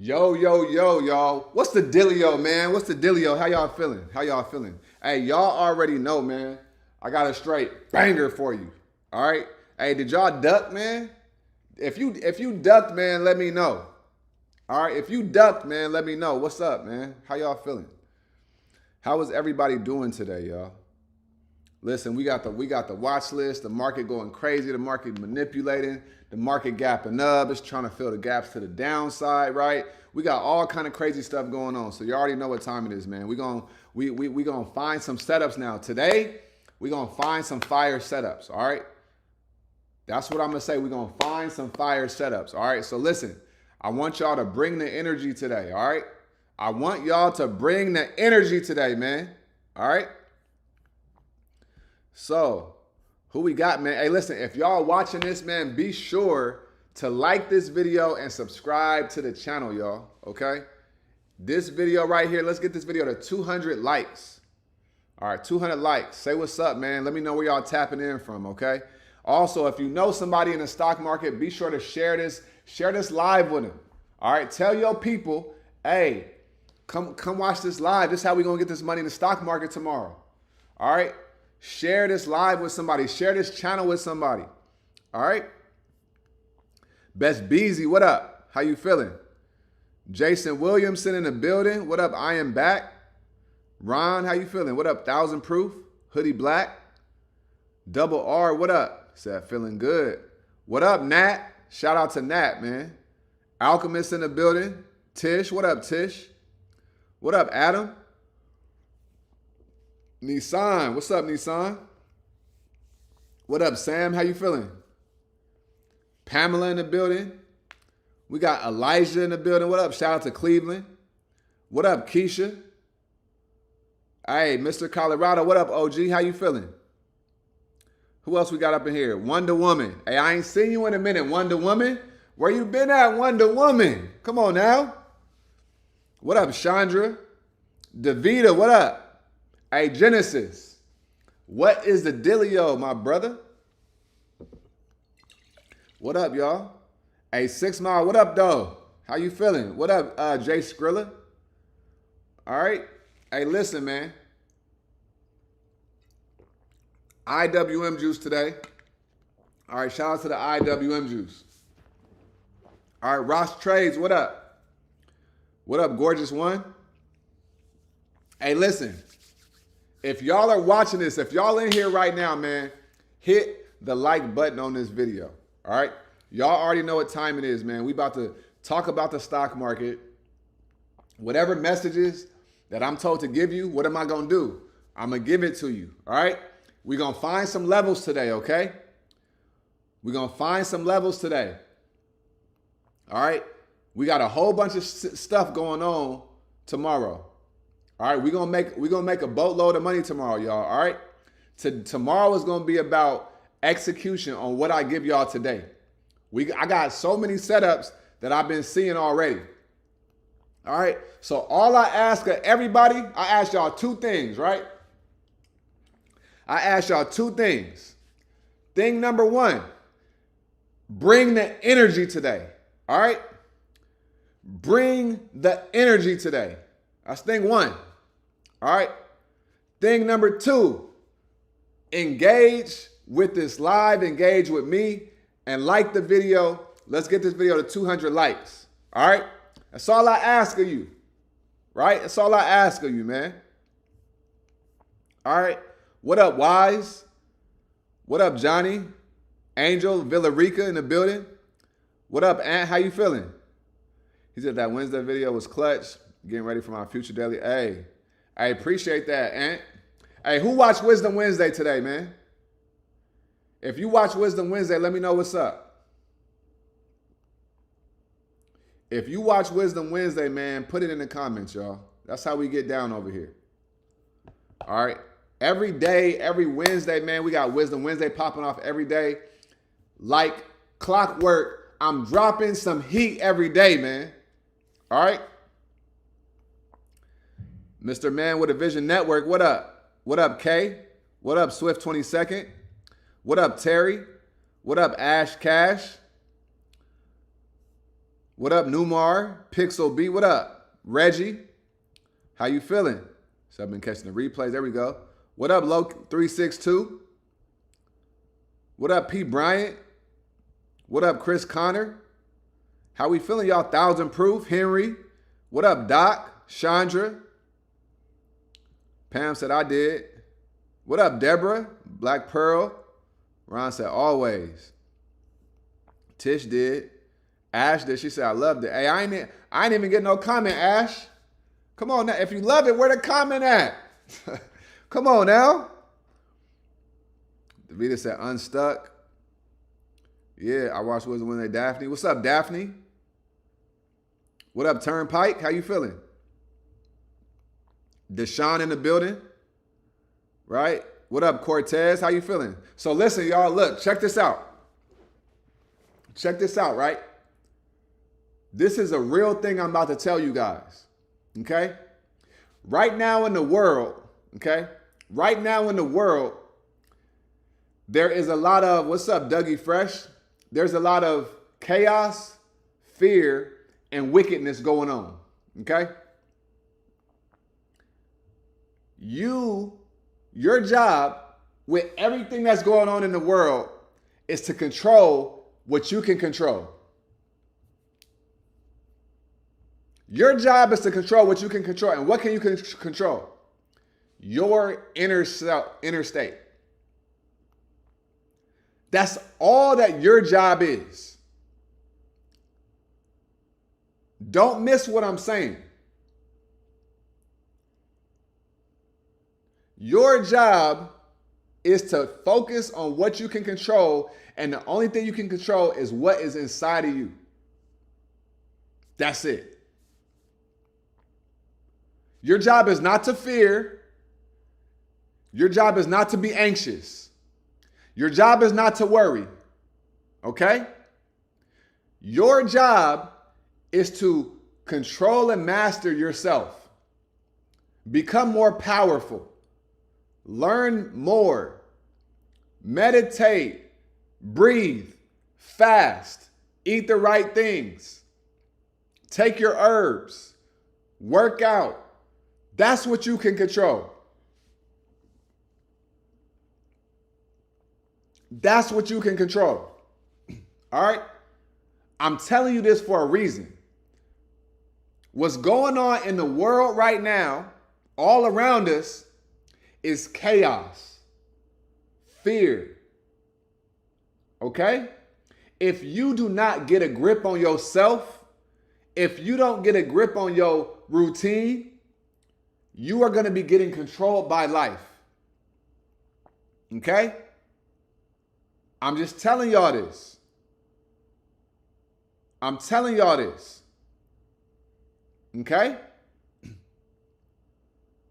Yo, yo, yo, y'all. What's the dealio, man? What's the dealio? How y'all feeling? How y'all feeling? Hey, y'all already know, man. I got a straight banger for you. All right. Hey, did y'all duck, man? If you ducked, man, let me know. All right. If you ducked, man, let me know. What's up, man? How y'all feeling? How is everybody doing today, y'all? Listen, we got the watch list, the market going crazy, the market manipulating, the market gapping up, it's trying to fill the gaps to the downside, right? We got all kind of crazy stuff going on. So you already know what time it is, man. We gonna find some setups now. Today, we gonna find some fire setups, all right? That's what I'm gonna say. We're gonna find some fire setups. All right. So listen, I want y'all to bring the energy today. All right. I want y'all to bring the energy today, man. All right. So, who we got, man? Hey, listen, if y'all watching this, man, be sure to like this video and subscribe to the channel, y'all. Okay? This video right here, let's get this video to 200 likes. All right, 200 likes. Say what's up, man. Let me know where y'all tapping in from, okay? Also, if you know somebody in the stock market, be sure to share this live with them. All right, tell your people, hey, come watch this live. This is how we gonna get this money in the stock market tomorrow. All right? Share this live with somebody. Share this channel with somebody. All right? Best Beezy, what up? How you feeling? Jason Williamson in the building. What up? I am back. Ron, how you feeling? What up? 1000 Proof. Hoodie Black. Double R, what up? Said feeling good. What up, Nat? Shout out to Nat, man. Alchemist in the building. Tish, what up, Tish? What up, Adam? Nissan, what's up, Nissan? What up, Sam? How you feeling? Pamela in the building. We got Elijah in the building. What up? Shout out to Cleveland. What up, Keisha? Hey, Mr. Colorado. What up, OG? How you feeling? Who else we got up in here? Wonder Woman. Hey, I ain't seen you in a minute, Wonder Woman. Where you been at, Wonder Woman? Come on now. What up, Chandra? Davita, what up? Hey, Genesis, what is the dealio, my brother? What up, y'all? Hey, 6 Mile, what up, though? How you feeling? What up, Jay Skrilla? All right. Hey, listen, man. IWM juice today. All right, shout out to the IWM juice. All right, Ross Trades, what up? What up, Gorgeous One? Hey, listen. If y'all are watching this, if y'all in here right now, man, hit the like button on this video, all right? Y'all already know what time it is, man. We about to talk about the stock market. Whatever messages that I'm told to give you, what am I going to do? I'm going to give it to you, all right? We're going to find some levels today, okay? We're going to find some levels today, all right? We got a whole bunch of stuff going on tomorrow. All right, we're gonna make a boatload of money tomorrow, y'all. All right, tomorrow is gonna be about execution on what I give y'all today. I got so many setups that I've been seeing already. All right, so all I ask of everybody, I ask y'all two things, right? I ask y'all two things. Thing number one, bring the energy today. All right, bring the energy today. That's thing one. All right. Thing number two, engage with this live, engage with me, and like the video. Let's get this video to 200 likes. All right. That's all I ask of you. Right? That's all I ask of you, man. All right. What up, Wise? What up, Johnny? Angel Villarica in the building. What up, Ant? How you feeling? He said that Wednesday video was clutch. Getting ready for my future daily. Hey, I appreciate that, Ant. Hey, who watched Wisdom Wednesday today, man? If you watch Wisdom Wednesday, let me know what's up. If you watch Wisdom Wednesday, man, put it in the comments, y'all. That's how we get down over here. All right. Every day, every Wednesday, man, we got Wisdom Wednesday popping off every day. Like clockwork, I'm dropping some heat every day, man. All right. Mr. Man with a Vision Network, what up? What up, Kay? What up, Swift 22nd? What up, Terry? What up, Ash Cash? What up, Numar? Pixel B, what up? Reggie, how you feeling? So I've been catching the replays. There we go. What up, Low362? What up, P. Bryant? What up, Chris Connor? How we feeling, y'all? 1,000 Proof, Henry. What up, Doc? Chandra. Pam said, I did. What up, Deborah? Black Pearl. Ron said, always. Tish did. Ash did. She said, I loved it. Hey, I ain't even get no comment, Ash. Come on now. If you love it, where the comment at? Come on now. Davida said, unstuck. Yeah, I watched Wisdom Wednesday, Daphne. What's up, Daphne? What up, Turnpike? How you feeling? Deshaun in the building, right? What up, Cortez? How you feeling? So listen, y'all, look, check this out. Check this out, right? This is a real thing I'm about to tell you guys, okay? Right now in the world, okay? Right now in the world, there is a lot of, what's up, Dougie Fresh? There's a lot of chaos, fear, and wickedness going on, okay? Your job with everything that's going on in the world is to control what you can control. Your job is to control what you can control. And what can you control? Your inner state. That's all that your job is. Don't miss what I'm saying. Your job is to focus on what you can control, and the only thing you can control is what is inside of you. That's it. Your job is not to fear. Your job is not to be anxious. Your job is not to worry. Okay? Your job is to control and master yourself. Become more powerful. Learn more. Meditate. Breathe. Fast. Eat the right things. Take your herbs. Work out. That's what you can control. That's what you can control. All right? I'm telling you this for a reason. What's going on in the world right now, all around us, is chaos, fear. Okay? If you do not get a grip on yourself, if you don't get a grip on your routine, you are going to be getting controlled by life. Okay? I'm just telling y'all this. I'm telling y'all this. Okay?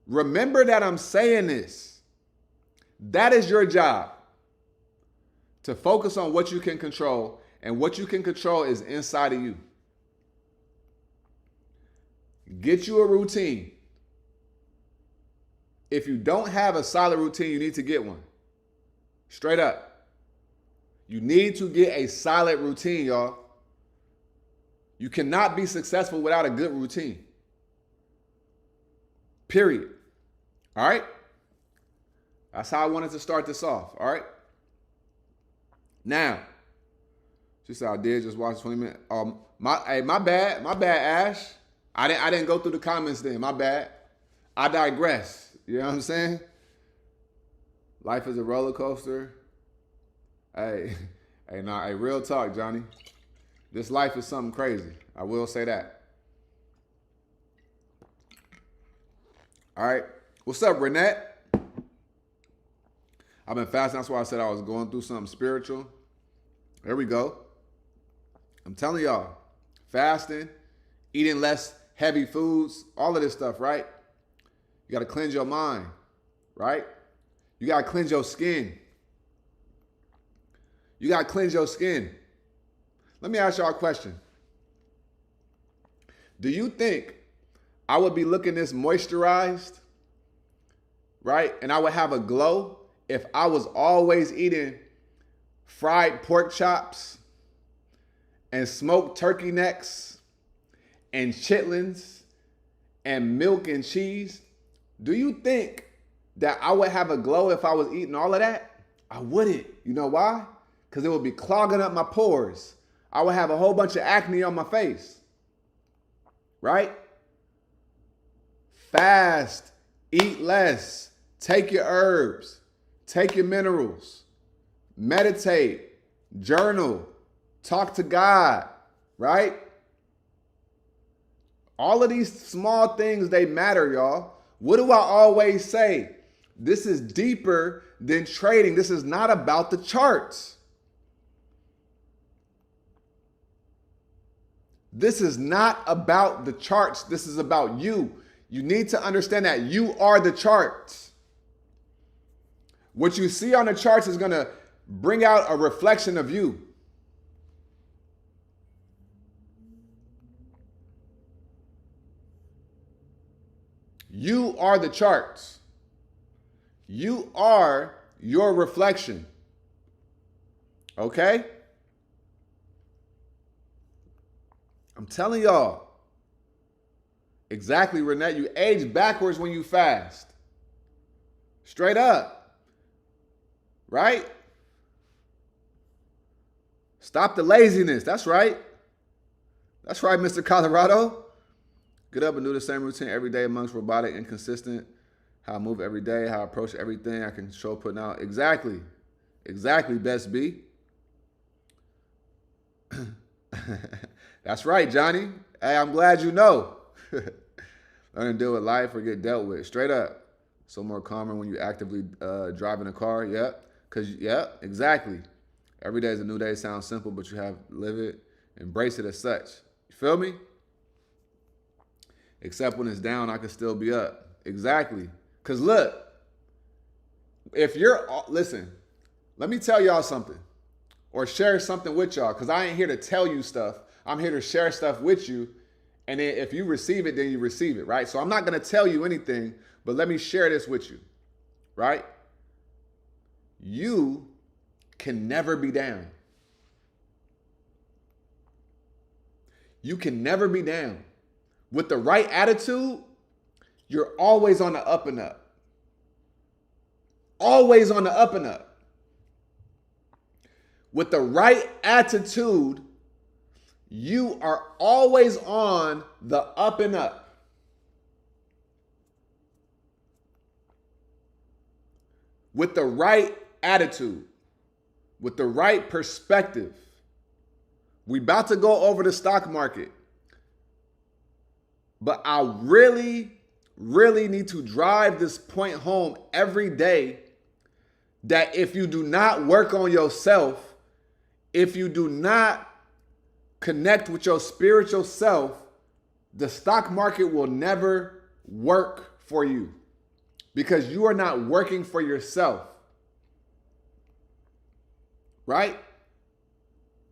Remember that I'm saying this. That is your job. To focus on what you can control, and what you can control is inside of you. Get you a routine. If you don't have a solid routine, you need to get one. Straight up. You need to get a solid routine, y'all. You cannot be successful without a good routine. Period. All right? That's how I wanted to start this off. All right? Now, she said I did just watch 20 minutes. My bad, Ash. I didn't go through the comments then. My bad. I digress. You know what I'm saying? Life is a roller coaster. Hey, real talk, Johnny. This life is something crazy. I will say that. All right. What's up, Renette? I've been fasting. That's why I said I was going through something spiritual. There we go. I'm telling y'all, fasting, eating less heavy foods, all of this stuff, right? You got to cleanse your mind, right? You got to cleanse your skin. You got to cleanse your skin. Let me ask y'all a question. Do you think I would be looking this moisturized, right? And I would have a glow if I was always eating fried pork chops and smoked turkey necks and chitlins and milk and cheese, do you think that I would have a glow if I was eating all of that? I wouldn't. You know why? Because it would be clogging up my pores. I would have a whole bunch of acne on my face. Right? Fast, eat less, take your herbs, take your minerals, meditate, journal, talk to God, right? All of these small things, they matter, y'all. What do I always say? This is deeper than trading. This is not about the charts. This is not about the charts. This is about you. You need to understand that you are the charts. What you see on the charts is going to bring out a reflection of you. You are the charts. You are your reflection. Okay? I'm telling y'all. Exactly, Renette. You age backwards when you fast. Straight up. Right? Stop the laziness. That's right. That's right, Mr. Colorado. Get up and do the same routine every day amongst robotic and consistent. How I move every day, how I approach everything I can show putting out. Exactly. Exactly, Best B. That's right, Johnny. Hey, I'm glad you know. Learn to deal with life or get dealt with. Straight up. So more calmer when you actively driving a car. Yep. Exactly. Every day is a new day. Sounds simple, but you have live it, embrace it as such. You feel me? Except when it's down, I can still be up. Exactly. Because look, if you're, listen, let me tell y'all something or share something with y'all, because I ain't here to tell you stuff. I'm here to share stuff with you. And then if you receive it, then you receive it, right? So I'm not going to tell you anything, but let me share this with you, right? You can never be down. You can never be down. With the right attitude, you're always on the up and up. Always on the up and up. With the right attitude, you are always on the up and up. With the right attitude, with the right perspective. We about to go over the stock market. But I really, really need to drive this point home every day that if you do not work on yourself, if you do not connect with your spiritual self, the stock market will never work for you because you are not working for yourself. Right?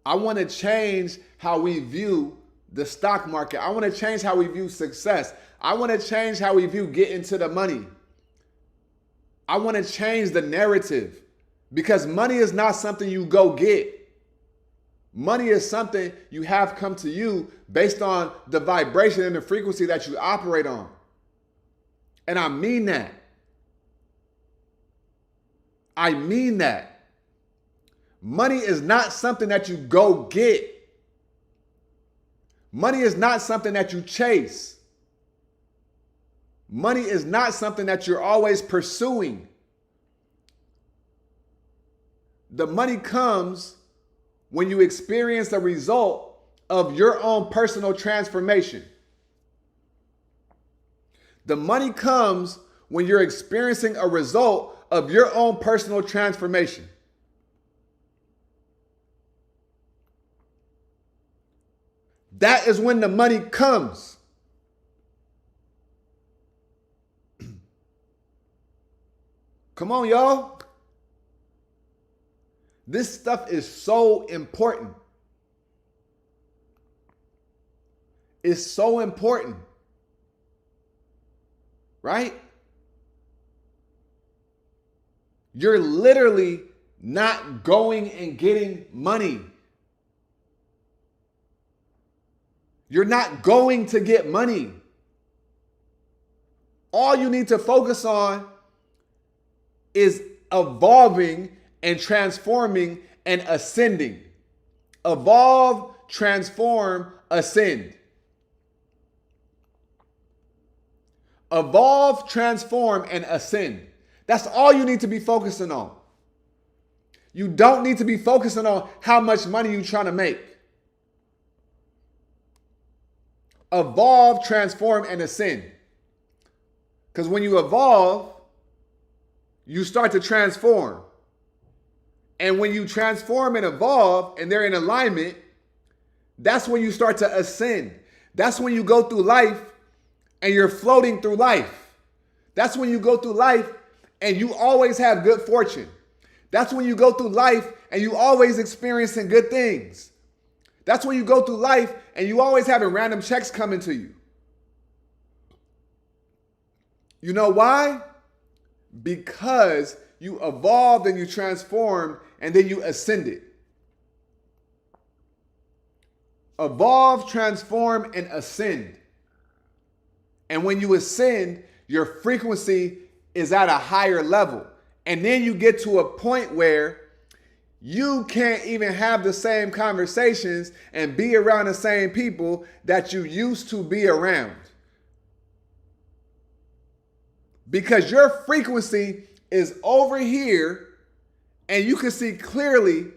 I want to change how we view the stock market. I want to change how we view success. I want to change how we view getting to the money. I want to change the narrative because money is not something you go get. Money is something you have come to you based on the vibration and the frequency that you operate on. And I mean that. I mean that. Money is not something that you go get. Money is not something that you chase. Money is not something that you're always pursuing. The money comes when you experience the result of your own personal transformation. The money comes when you're experiencing a result of your own personal transformation. That is when the money comes. Come on, y'all. This stuff is so important. It's so important. Right? You're literally not going and getting money. You're not going to get money. All you need to focus on is evolving and transforming and ascending. Evolve, transform, ascend. Evolve, transform, and ascend. That's all you need to be focusing on. You don't need to be focusing on how much money you're trying to make. Evolve, transform, and ascend. Because when you evolve, you start to transform. And when you transform and evolve and they're in alignment, that's when you start to ascend. That's when you go through life and you're floating through life. That's when you go through life and you always have good fortune. That's when you go through life and you always experiencing good things. That's when you go through life and you always having random checks coming to you. You know why? Because you evolved and you transformed and then you ascended. Evolve, transform, and ascend. And when you ascend, your frequency is at a higher level. And then you get to a point where you can't even have the same conversations and be around the same people that you used to be around. Because your frequency is over here and you can see clearly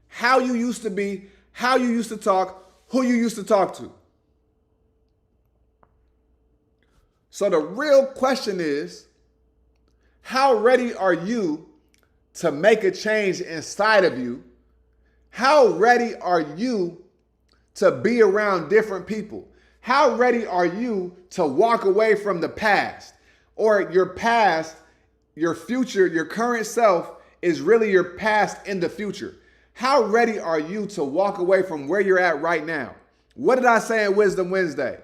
how you used to be, how you used to talk, who you used to talk to. So the real question is, how ready are you to make a change inside of you? How ready are you to be around different people? How ready are you to walk away from the past? Or your past, your future, your current self is really your past in the future. How ready are you to walk away from where you're at right now? What did I say in Wisdom Wednesday?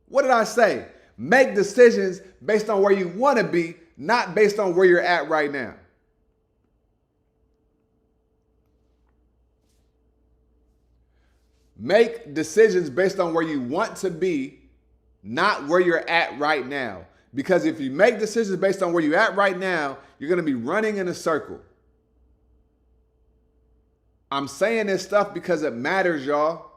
What did I say? Make decisions based on where you want to be, not based on where you're at right now. Make decisions based on where you want to be, not where you're at right now. Because if you make decisions based on where you're at right now, you're going to be running in a circle. I'm saying this stuff because it matters, y'all.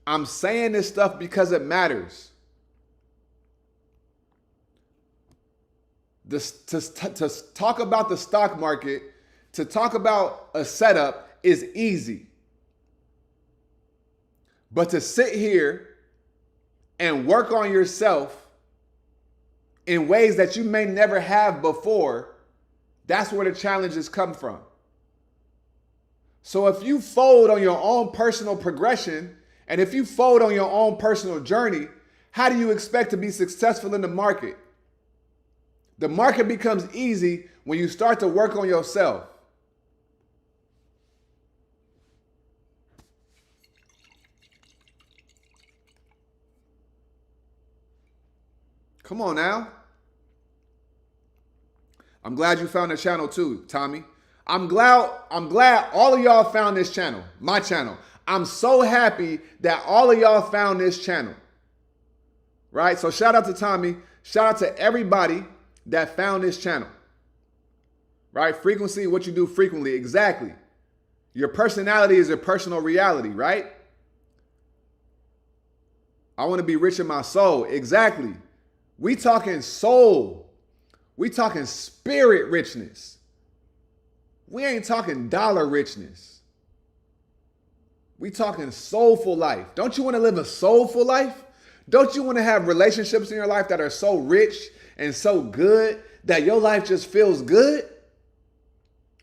I'm saying this stuff because it matters. To talk about the stock market, to talk about a setup is easy. But to sit here and work on yourself in ways that you may never have before, that's where the challenges come from. So if you fold on your own personal progression, and if you fold on your own personal journey, how do you expect to be successful in the market? The market becomes easy when you start to work on yourself. Come on now. I'm glad you found the channel too, Tommy. I'm glad all of y'all found this channel, my channel. I'm so happy that all of y'all found this channel. Right? So shout out to Tommy. Shout out to everybody that found this channel. Right? Frequency, what you do frequently. Exactly. Your personality is your personal reality, right? I want to be rich in my soul. Exactly. We talking soul. We talking spirit richness. We ain't talking dollar richness. We talking soulful life. Don't you want to live a soulful life? Don't you want to have relationships in your life that are so rich and so good that your life just feels good?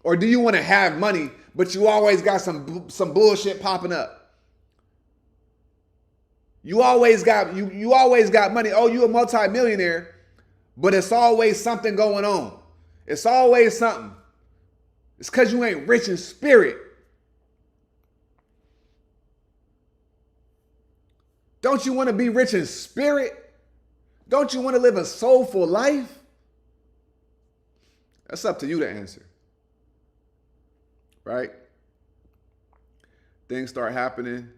Or do you want to have money, but you always got some bullshit popping up? You always got money. Oh, you a multimillionaire, but it's always something going on. It's always something. It's because you ain't rich in spirit. Don't you want to be rich in spirit? Don't you want to live a soulful life? That's up to you to answer. Right? Things start happening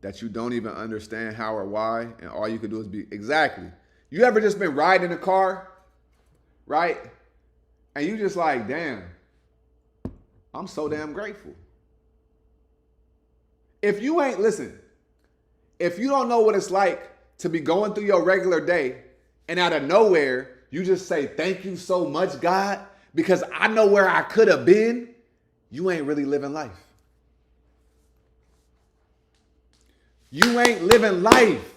that you don't even understand how or why, and all you can do is be exactly. You ever just been riding in a car, right? And you just like, damn, I'm so damn grateful. If you ain't, listen, if you don't know what it's like to be going through your regular day and out of nowhere, you just say, thank you so much, God, because I know where I could have been, you ain't really living life. You ain't living life.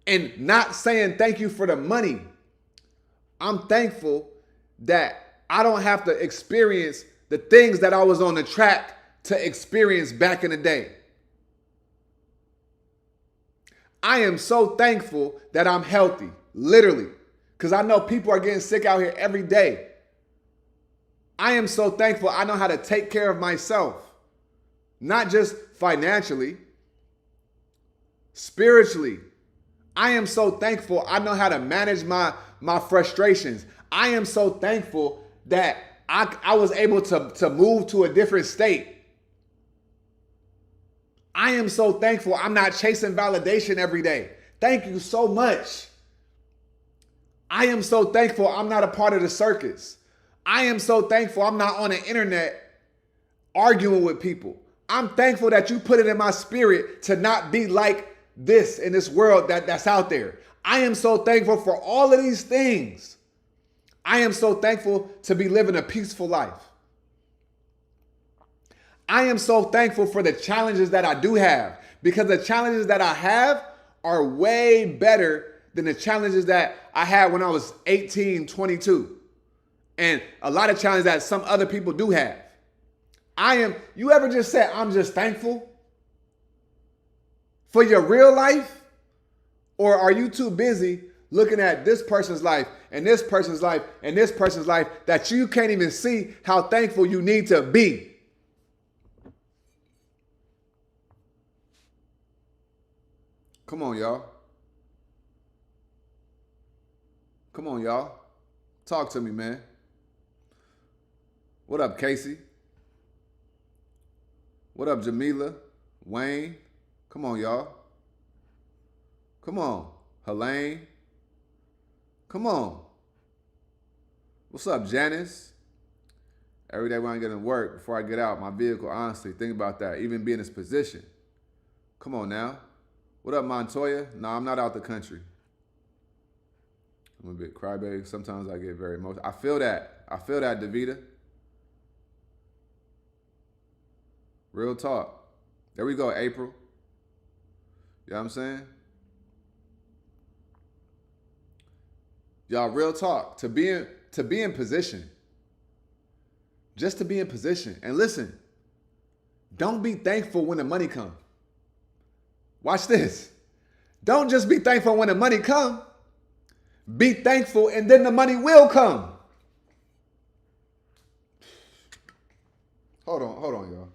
And not saying thank you for the money. I'm thankful that I don't have to experience the things that I was on the track to experience back in the day. I am so thankful that I'm healthy, literally, because I know people are getting sick out here every day. I am so thankful I know how to take care of myself, not just financially, spiritually. I am so thankful I know how to manage my frustrations. I am so thankful that I was able to move to a different state. I am so thankful I'm not chasing validation every day. Thank you so much. I am so thankful I'm not a part of the circus. I am so thankful I'm not on the internet arguing with people. I'm thankful that you put it in my spirit to not be like this in this world that's out there. I am so thankful for all of these things. I am so thankful to be living a peaceful life. I am so thankful for the challenges that I do have, because the challenges that I have are way better than the challenges that I had when I was 18, 22. And a lot of challenges that some other people do have. You ever just said, I'm just thankful for your real life? Or are you too busy looking at this person's life and this person's life and this person's life that you can't even see how thankful you need to be? Come on, y'all. Come on, y'all. Talk to me, man. What up, Casey? What up, Jamila? Wayne? Come on, y'all. Come on. Helene? Come on. What's up, Janice? Every day when I get to work, before I get out, my vehicle, honestly, think about that. Even be in this position. Come on now. What up, Montoya? No, I'm not out the country. I'm a bit crybaby. Sometimes I get very emotional. I feel that. Davita. Real talk. There we go, April. You know what I'm saying? Y'all, real talk. To be in position. Just to be in position. And listen, don't be thankful when the money comes. Watch this. Don't just be thankful when the money comes. Be thankful and then the money will come. Hold on, y'all.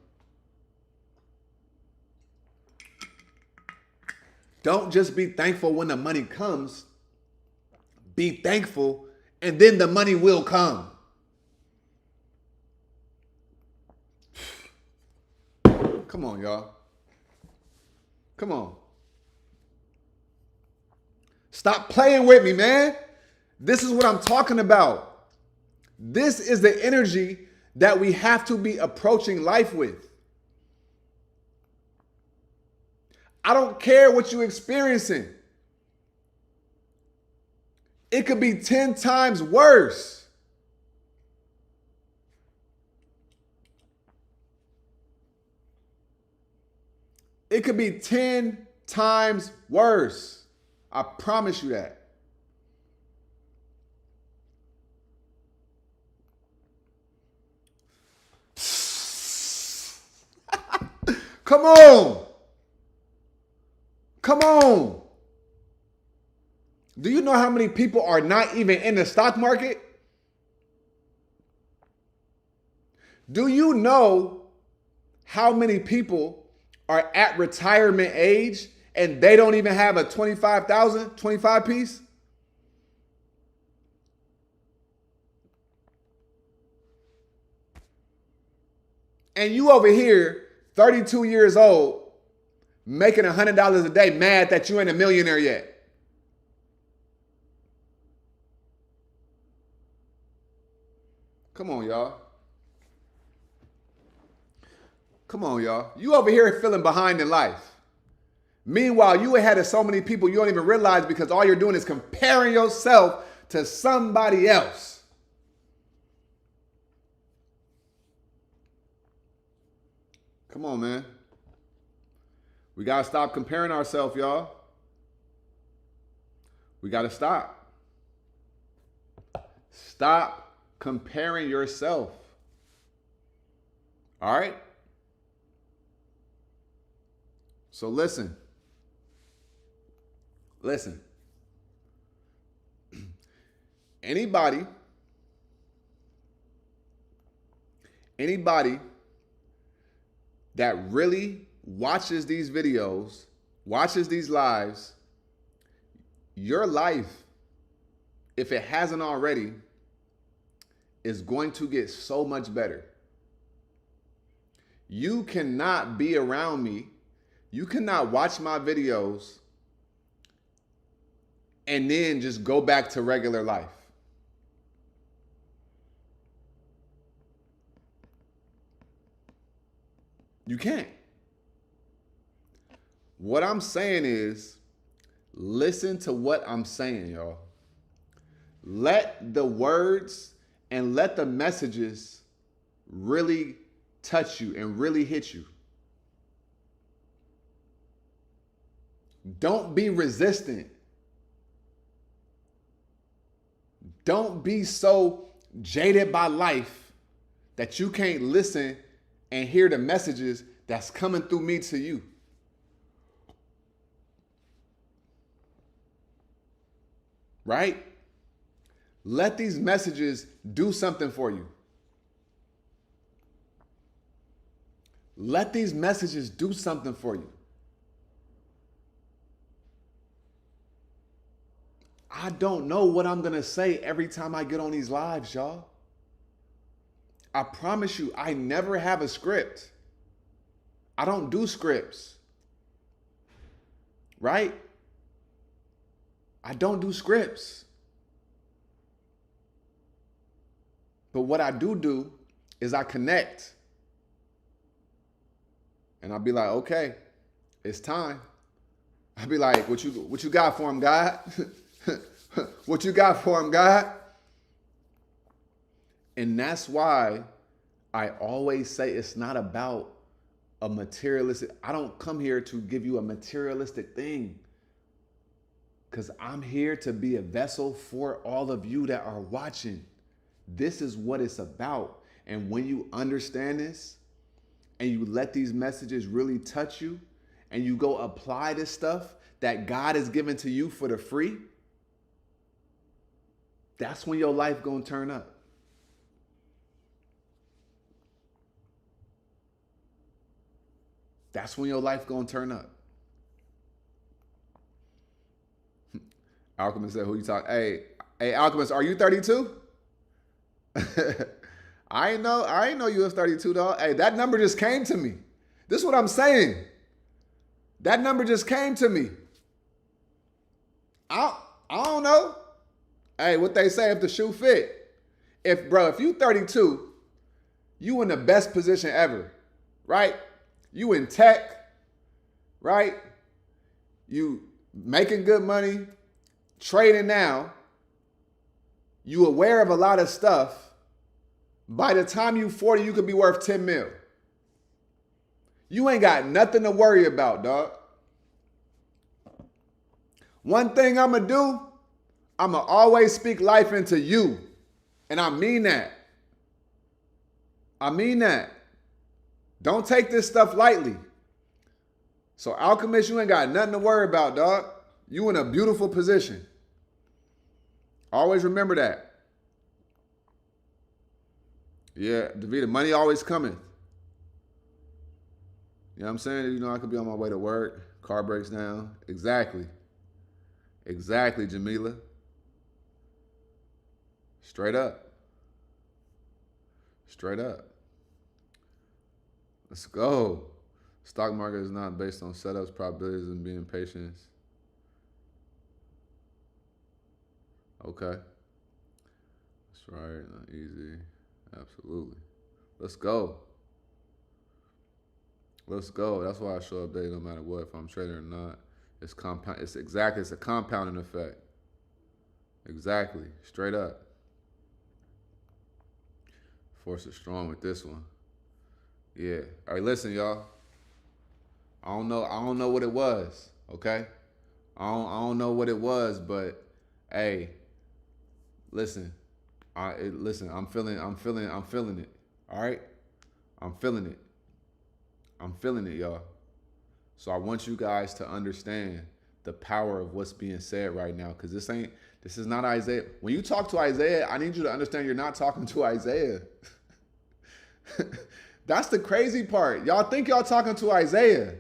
Don't just be thankful when the money comes. Be thankful and then the money will come. Come on, y'all. Come on. Stop playing with me, man. This is what I'm talking about. This is the energy that we have to be approaching life with. I don't care what you're experiencing. It could be 10 times worse. It could be 10 times worse. I promise you that. Come on. Come on. Do you know how many people are not even in the stock market? Do you know how many people are at retirement age and they don't even have a 25 piece? And you over here, 32 years old, making $100 a day mad that you ain't a millionaire yet. Come on, y'all. Come on, y'all. You over here feeling behind in life. Meanwhile, you ahead of so many people you don't even realize because all you're doing is comparing yourself to somebody else. Come on, man. We got to stop comparing ourselves, y'all. We got to stop. Stop comparing yourself. All right? So listen. Listen. Anybody that really watches these videos, watches these lives, your life, if it hasn't already, is going to get so much better. You cannot be around me. You cannot watch my videos and then just go back to regular life. You can't. What I'm saying is, listen to what I'm saying, y'all. Let the words and let the messages really touch you and really hit you. Don't be resistant. Don't be so jaded by life that you can't listen and hear the messages that's coming through me to you. Right? Let these messages do something for you. Let these messages do something for you. I don't know what I'm going to say every time I get on these lives, y'all. I promise you, I never have a script. I don't do scripts. Right? I don't do scripts. But what I do is I connect. And I'll be like, okay, it's time. I'll be like, what you got for him, God? What you got for him, God? And that's why I always say it's not about a materialistic. I don't come here to give you a materialistic thing. Because I'm here to be a vessel for all of you that are watching. This is what it's about. And when you understand this and you let these messages really touch you and you go apply this stuff that God has given to you for the free, that's when your life gonna turn up. That's when your life gonna turn up. Alchemist said, who you talking? Hey, Alchemist, are you 32? I ain't know you was 32, dog. Hey, that number just came to me. This is what I'm saying. That number just came to me. I don't know. Hey, what they say, if the shoe fit. If you 32, you in the best position ever, right? You in tech, right? You making good money, trading now. You aware of a lot of stuff. By the time you 40, you could be worth 10 mil. You ain't got nothing to worry about, dog. One thing I'm going to do, I'm going to always speak life into you. And I mean that. I mean that. Don't take this stuff lightly. So Alchemist, you ain't got nothing to worry about, dog. You in a beautiful position. Always remember that. Yeah, Davida, money always coming. You know what I'm saying? You know, I could be on my way to work. Car breaks down. Exactly. Exactly, Jamila. Straight up. Straight up. Let's go. Stock market is not based on setups, probabilities, and being patient. Okay. That's right. Not easy. Absolutely. Let's go. Let's go. That's why I show up daily no matter what, if I'm trading or not. It's compound. It's a compounding effect. Exactly. Straight up. Force is strong with this one. Yeah. All right, listen, y'all. I don't know what it was. Okay. I don't know what it was, but hey, listen. Listen. I'm feeling it. All right. I'm feeling it. I'm feeling it, y'all. So I want you guys to understand the power of what's being said right now, because this is not Isaiah. When you talk to Isaiah, I need you to understand you're not talking to Isaiah. That's the crazy part. Y'all think y'all talking to Isaiah.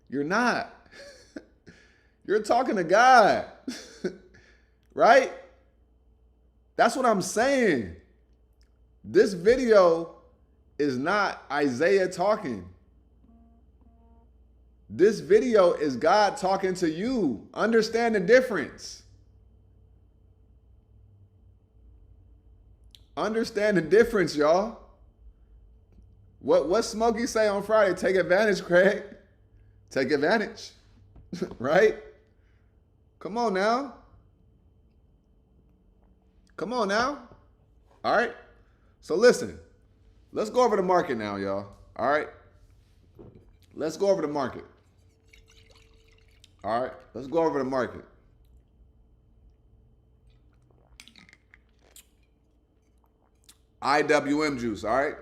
You're not. You're talking to God. Right? That's what I'm saying. This video is not Isaiah talking. This video is God talking to you. Understand the difference. Understand the difference, y'all. What Smokey say on Friday? Take advantage, Craig. Take advantage. Right? Come on now. Come on now. All right. So listen. Let's go over the market now, y'all. All right. Let's go over the market. All right, let's go over the market. IWM juice, all right?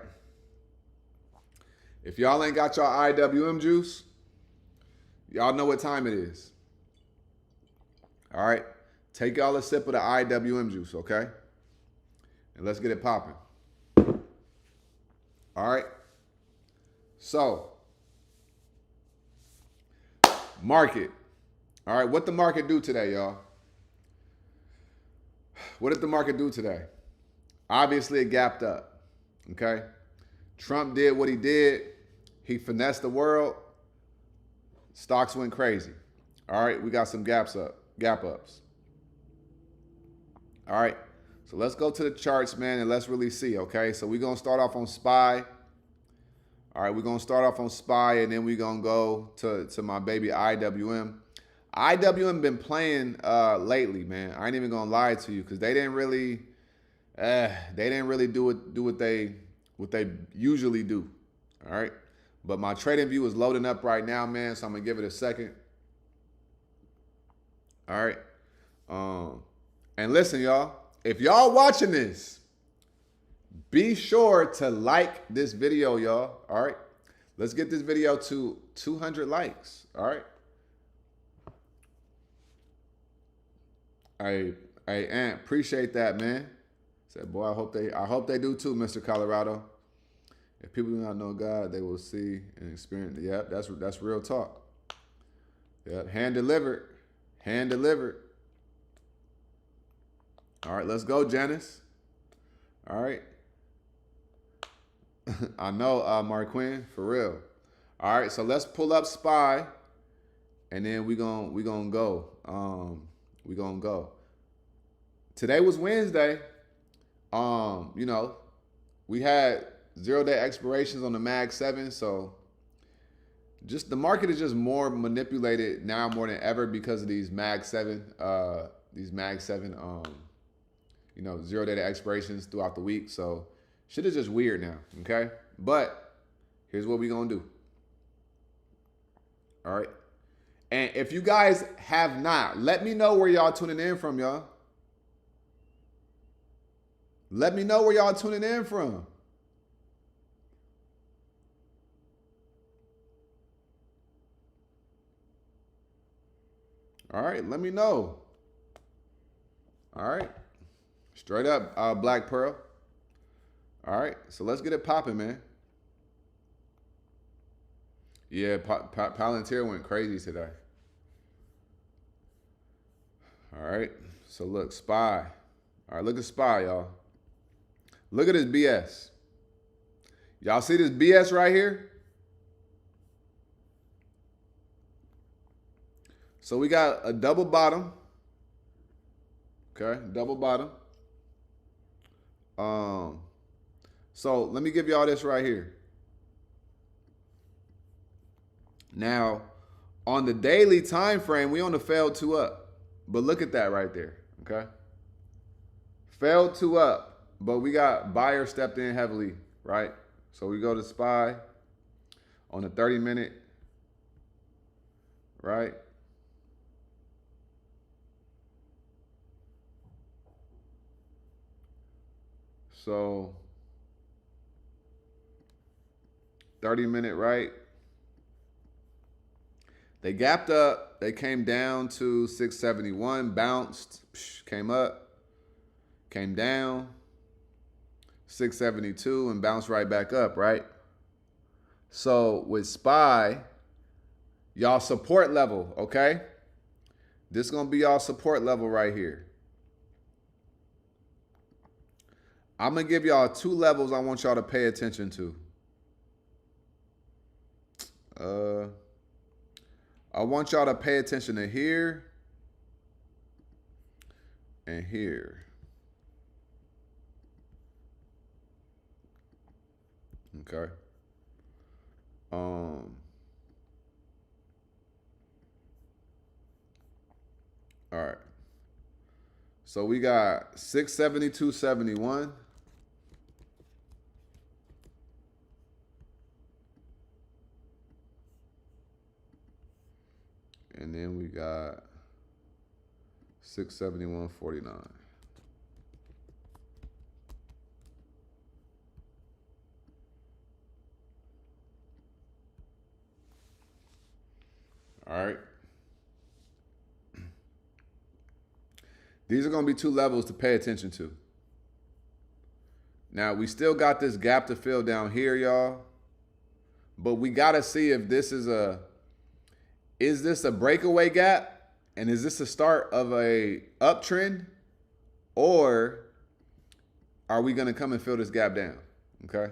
If y'all ain't got y'all IWM juice, y'all know what time it is. All right? Take y'all a sip of the IWM juice, okay? And let's get it popping. All right? So, market. All right, what the market do today, y'all? What did the market do today? Obviously, it gapped up, okay? Trump did what he did. He finessed the world. Stocks went crazy. All right, we got some gap ups. All right, so let's go to the charts, man, and let's really see, okay? So we're going to start off on SPY. All right, we're going to start off on SPY, and then we're going to go to my baby IWM. IWM been playing lately, man. I ain't even gonna lie to you, because they didn't really do what they usually do. All right, but my trading view is loading up right now, man. So I'm gonna give it a second. All right, and listen, y'all. If y'all watching this, be sure to like this video, y'all. All right, let's get this video to 200 likes. All right. Hey, Ant, appreciate that, man. Said, boy, I hope they do too, Mr. Colorado. If people do not know God, they will see and experience. Yep, that's real talk. Yep, hand delivered. Hand delivered. All right, let's go, Janice. All right. I know, Marquin, for real. All right, so let's pull up SPY, and then we gonna go. We gonna go. Today was Wednesday. You know, we had 0-day expirations on the Mag 7, so just the market is just more manipulated now more than ever because of these Mag 7, you know, 0-day expirations throughout the week. So shit is just weird now, okay? But here's what we gonna do. All right. And if you guys have not, let me know where y'all tuning in from, y'all. Let me know where y'all tuning in from. All right, let me know. All right. Straight up, Black Pearl. All right, so let's get it popping, man. Yeah, Palantir went crazy today. All right, so look, SPY. All right, look at SPY, y'all. Look at this BS. Y'all see this BS right here? So we got a double bottom. Okay, double bottom. So let me give y'all this right here. Now, on the daily time frame, we on the failed 2 up. But look at that right there. Okay. Failed 2 up, but we got buyer stepped in heavily, right? So we go to SPY on the 30-minute, right? So 30-minute, right? They gapped up. They came down to 671, bounced, came up, came down, 672, and bounced right back up, right? So with SPY, y'all support level, okay? This is going to be y'all support level right here. I'm going to give y'all 2 levels I want y'all to pay attention to. I want y'all to pay attention to here and here. Okay. All right. So we got 672.71. And then we got 671.49. All right. These are going to be 2 levels to pay attention to. Now, we still got this gap to fill down here, y'all. But we got to see if this is this a breakaway gap? And is this the start of a uptrend? Or are we going to come and fill this gap down? Okay.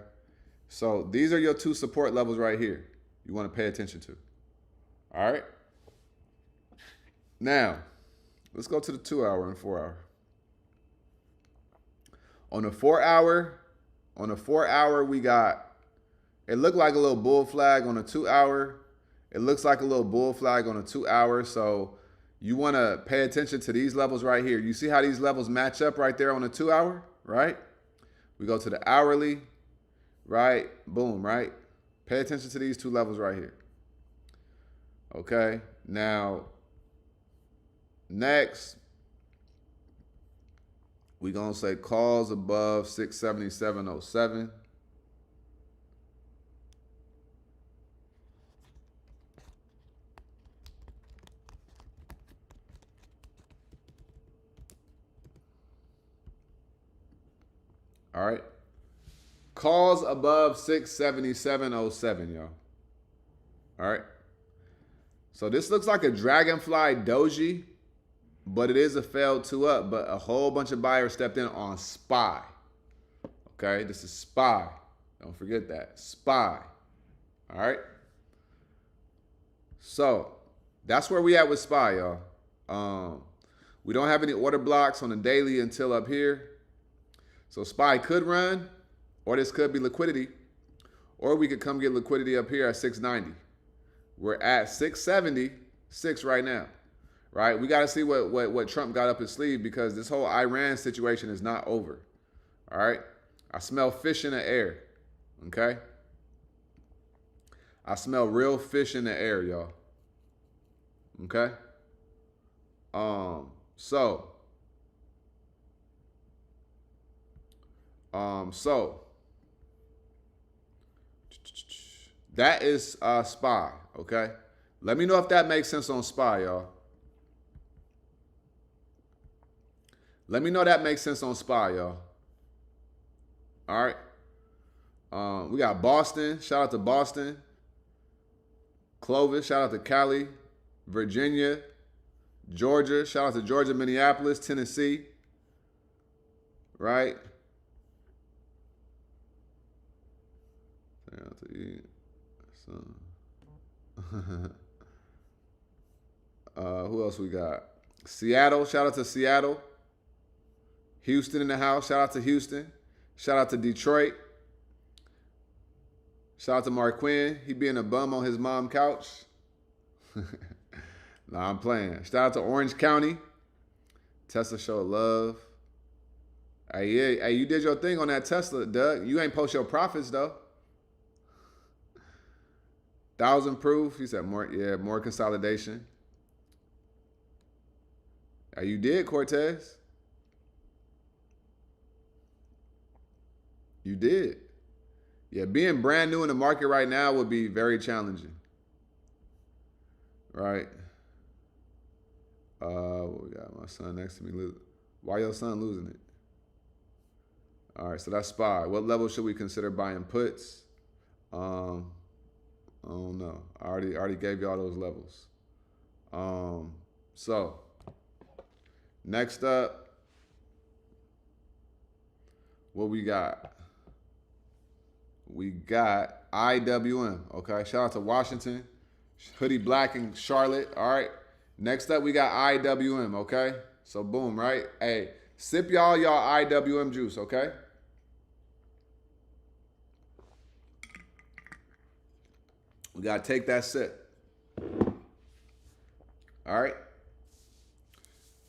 So these are your 2 support levels right here you want to pay attention to. All right. Now, let's go to the 2 hour and 4 hour. On the 4 hour, we got, it looked like a little bull flag on the 2 hour. It looks like a little bull flag on the 2 hour. So you want to pay attention to these levels right here. You see how these levels match up right there on the 2 hour, right? We go to the hourly, right? Boom, right? Pay attention to these 2 levels right here. Okay. Now, next, we're going to say calls above 677.07. All right. Calls above 677.07, y'all. All right. So this looks like a dragonfly doji, but it is a failed 2 up, but a whole bunch of buyers stepped in on SPY. Okay, this is SPY. Don't forget that. SPY. All right. So that's where we at with SPY, y'all. We don't have any order blocks on the daily until up here. So SPY could run, or this could be liquidity, or we could come get liquidity up here at 690. We're at 676 right now, right? We got to see what Trump got up his sleeve, because this whole Iran situation is not over, all right? I smell fish in the air, okay? I smell real fish in the air, y'all, okay? So that is SPY, okay? Let me know if that makes sense on SPY, y'all. Let me know that makes sense on SPY, y'all. All right. We got Boston. Shout out to Boston. Clovis. Shout out to Cali. Virginia. Georgia. Shout out to Georgia, Minneapolis, Tennessee. Right? Shout out to eat. Who else we got? Seattle. Shout out to Seattle. Houston in the house. Shout out to Houston. Shout out to Detroit. Shout out to Mark Quinn. He being a bum on his mom's couch. Nah, I'm playing. Shout out to Orange County. Tesla show love. Hey, yeah, hey, you did your thing on that Tesla, Doug. You ain't post your profits though. 1,000 proof. He said more consolidation. Hey, you did, Cortez. You did. Yeah, being brand new in the market right now would be very challenging. Right? What we got? My son next to me. Why your son losing it? All right, so that's SPY. What level should we consider buying puts? I don't know. I already gave you all those levels. So next up, what we got? We got IWM. Okay, shout out to Washington, Hoodie Black in Charlotte. All right. Next up, we got IWM. Okay, so boom, right? Hey, sip y'all IWM juice. Okay. We got to take that sip. All right.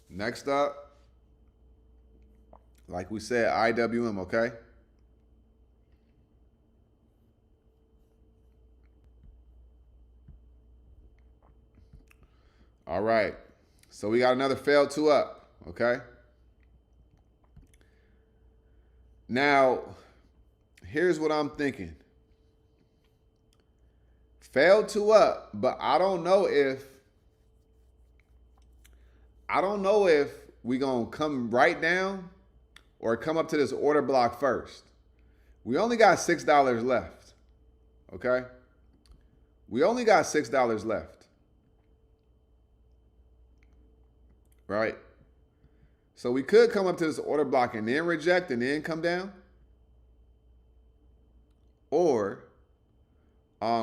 Next up, like we said, IWM, okay? All right. So we got another failed 2 up, okay? Now, here's what I'm thinking. Failed 2 up, but I don't know if we gonna come right down or come up to this order block first. We only got $6 left. Okay? We only got $6 left. Right? So we could come up to this order block and then reject and then come down. Or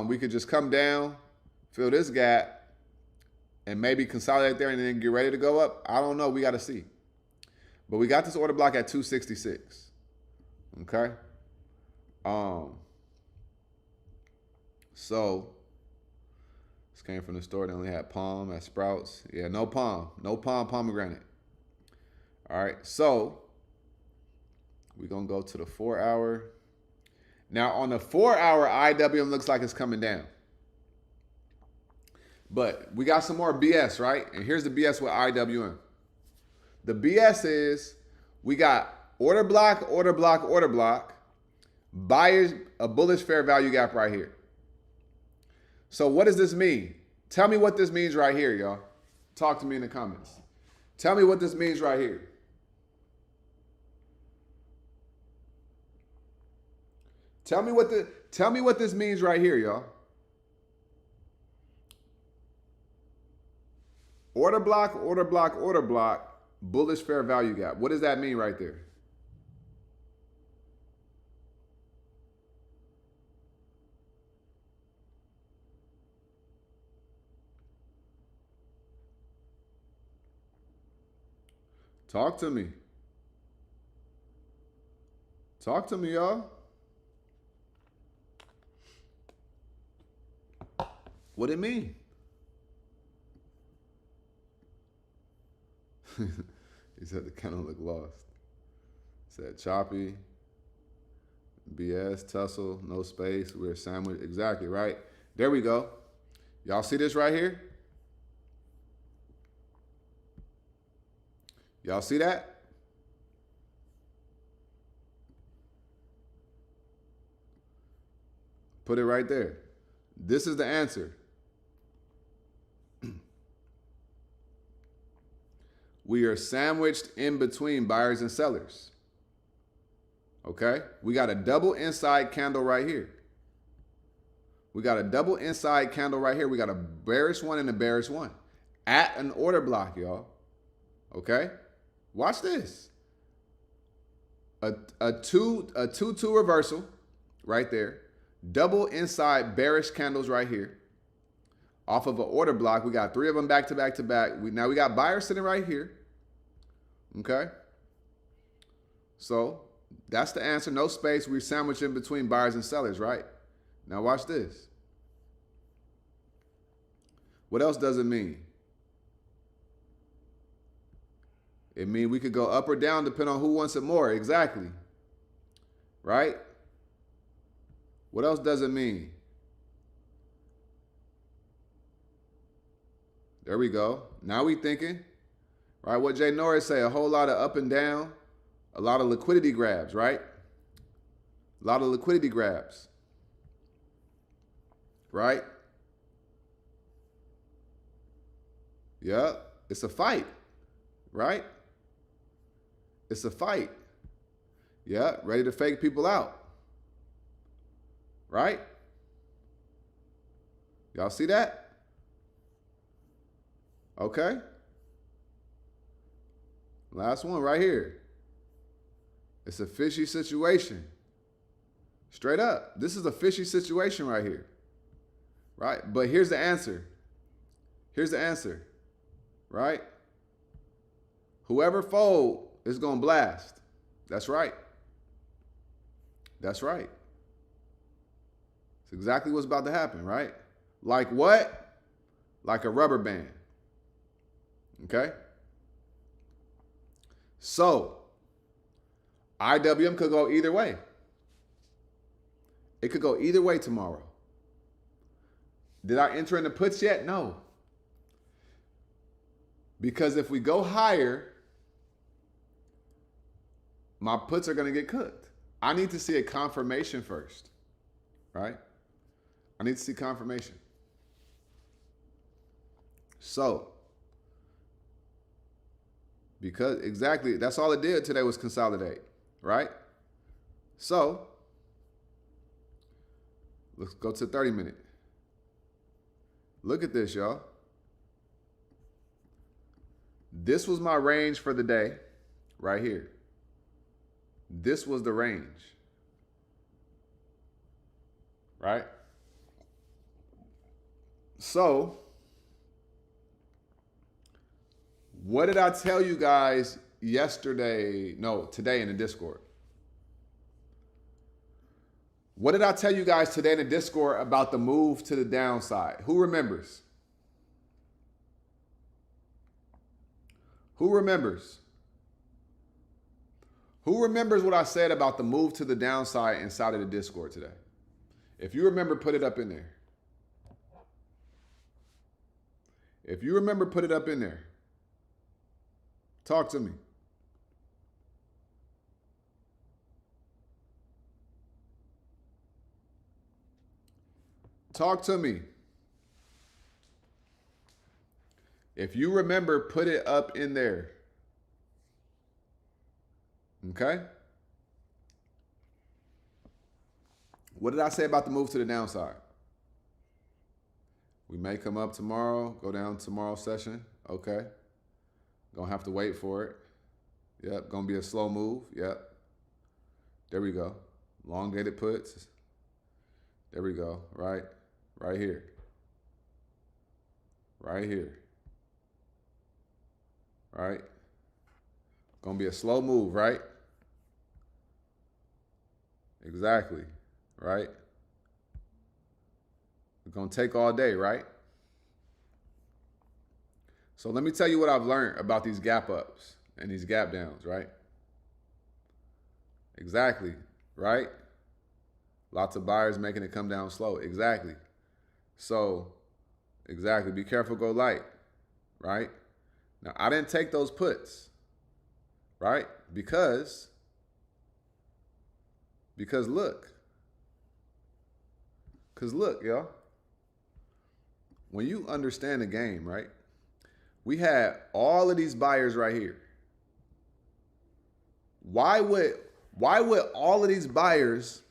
we could just come down, fill this gap, and maybe consolidate there and then get ready to go up. I don't know. We got to see. But we got this order block at 266. Okay? So this came from the store. They only had palm at Sprouts. Yeah, no palm. No palm pomegranate. All right. So we're going to go to the 4-hour. Now on the 4-hour, IWM looks like it's coming down. But we got some more BS, right? And here's the BS with IWM. The BS is we got order block, order block, order block, buyers, a bullish fair value gap right here. So what does this mean? Tell me what this means right here, y'all. Talk to me in the comments. Tell me what this means right here. Tell me what this means right here, y'all. Order block, order block, order block, bullish fair value gap. What does that mean right there? Talk to me. Talk to me, y'all. What it mean? He said the candle look lost. Said choppy, BS, tussle, no space, we're sandwiched. Exactly, right? There we go. Y'all see this right here? Y'all see that? Put it right there. This is the answer. We are sandwiched in between buyers and sellers. Okay? We got a double inside candle right here. We got a double inside candle right here. We got a bearish one and a bearish one at an order block, y'all. Okay? Watch this. A 2-2 reversal right there. Double inside bearish candles right here. off of an order block. We got 3 of them back to back to back. Now we got buyers sitting right here. Okay. So that's the answer. No space. We're sandwiched in between buyers and sellers, right? Now watch this. What else does it mean? It means we could go up or down depending on who wants it more. Exactly. Right? What else does it mean? There we go. Now we thinking. Right? What Jay Norris say? A whole lot of up and down. A lot of liquidity grabs, right? A lot of liquidity grabs. Right? Yeah. It's a fight. Right? It's a fight. Yeah. Ready to fake people out. Right? Y'all see that? Okay. Last one right here. It's a fishy situation. Straight up. This is a fishy situation right here. Right? But here's the answer. Here's the answer. Right? Whoever fold is going to blast. That's right. That's right. It's exactly what's about to happen, right? Like what? Like a rubber band. Okay? So, IWM could go either way. It could go either way tomorrow. Did I enter in the puts yet? No. Because if we go higher, my puts are going to get cooked. I need to see a confirmation first, right? I need to see confirmation. So, because exactly, that's all it did today was consolidate, right? So, let's go to 30 minute. Look at this, y'all. This was my range for the day, right here. This was the range, right? So, what did I tell you guys yesterday? No, today in the Discord. What did I tell you guys today in the Discord about the move to the downside? Who remembers? Who remembers? Who remembers what I said about the move to the downside inside of the Discord today? If you remember, put it up in there. If you remember, put it up in there. Talk to me. Talk to me. If you remember, put it up in there. Okay? What did I say about the move to the downside? We may come up tomorrow, go down tomorrow's session. Okay. Gonna have to wait for it. Yep. Gonna be a slow move. Yep. There we go. Elongated puts. There we go. Right. Right here. Right here. Right. Gonna be a slow move, right? Exactly. Right. It's gonna take all day, right? So let me tell you what I've learned about these gap ups and these gap downs, right? Exactly, right? Lots of buyers making it come down slow. Exactly. So, exactly. Be careful, go light, right? Now, I didn't take those puts, right? Because look. Because look, y'all. When you understand the game, right? We had all of these buyers right here. Why would all of these buyers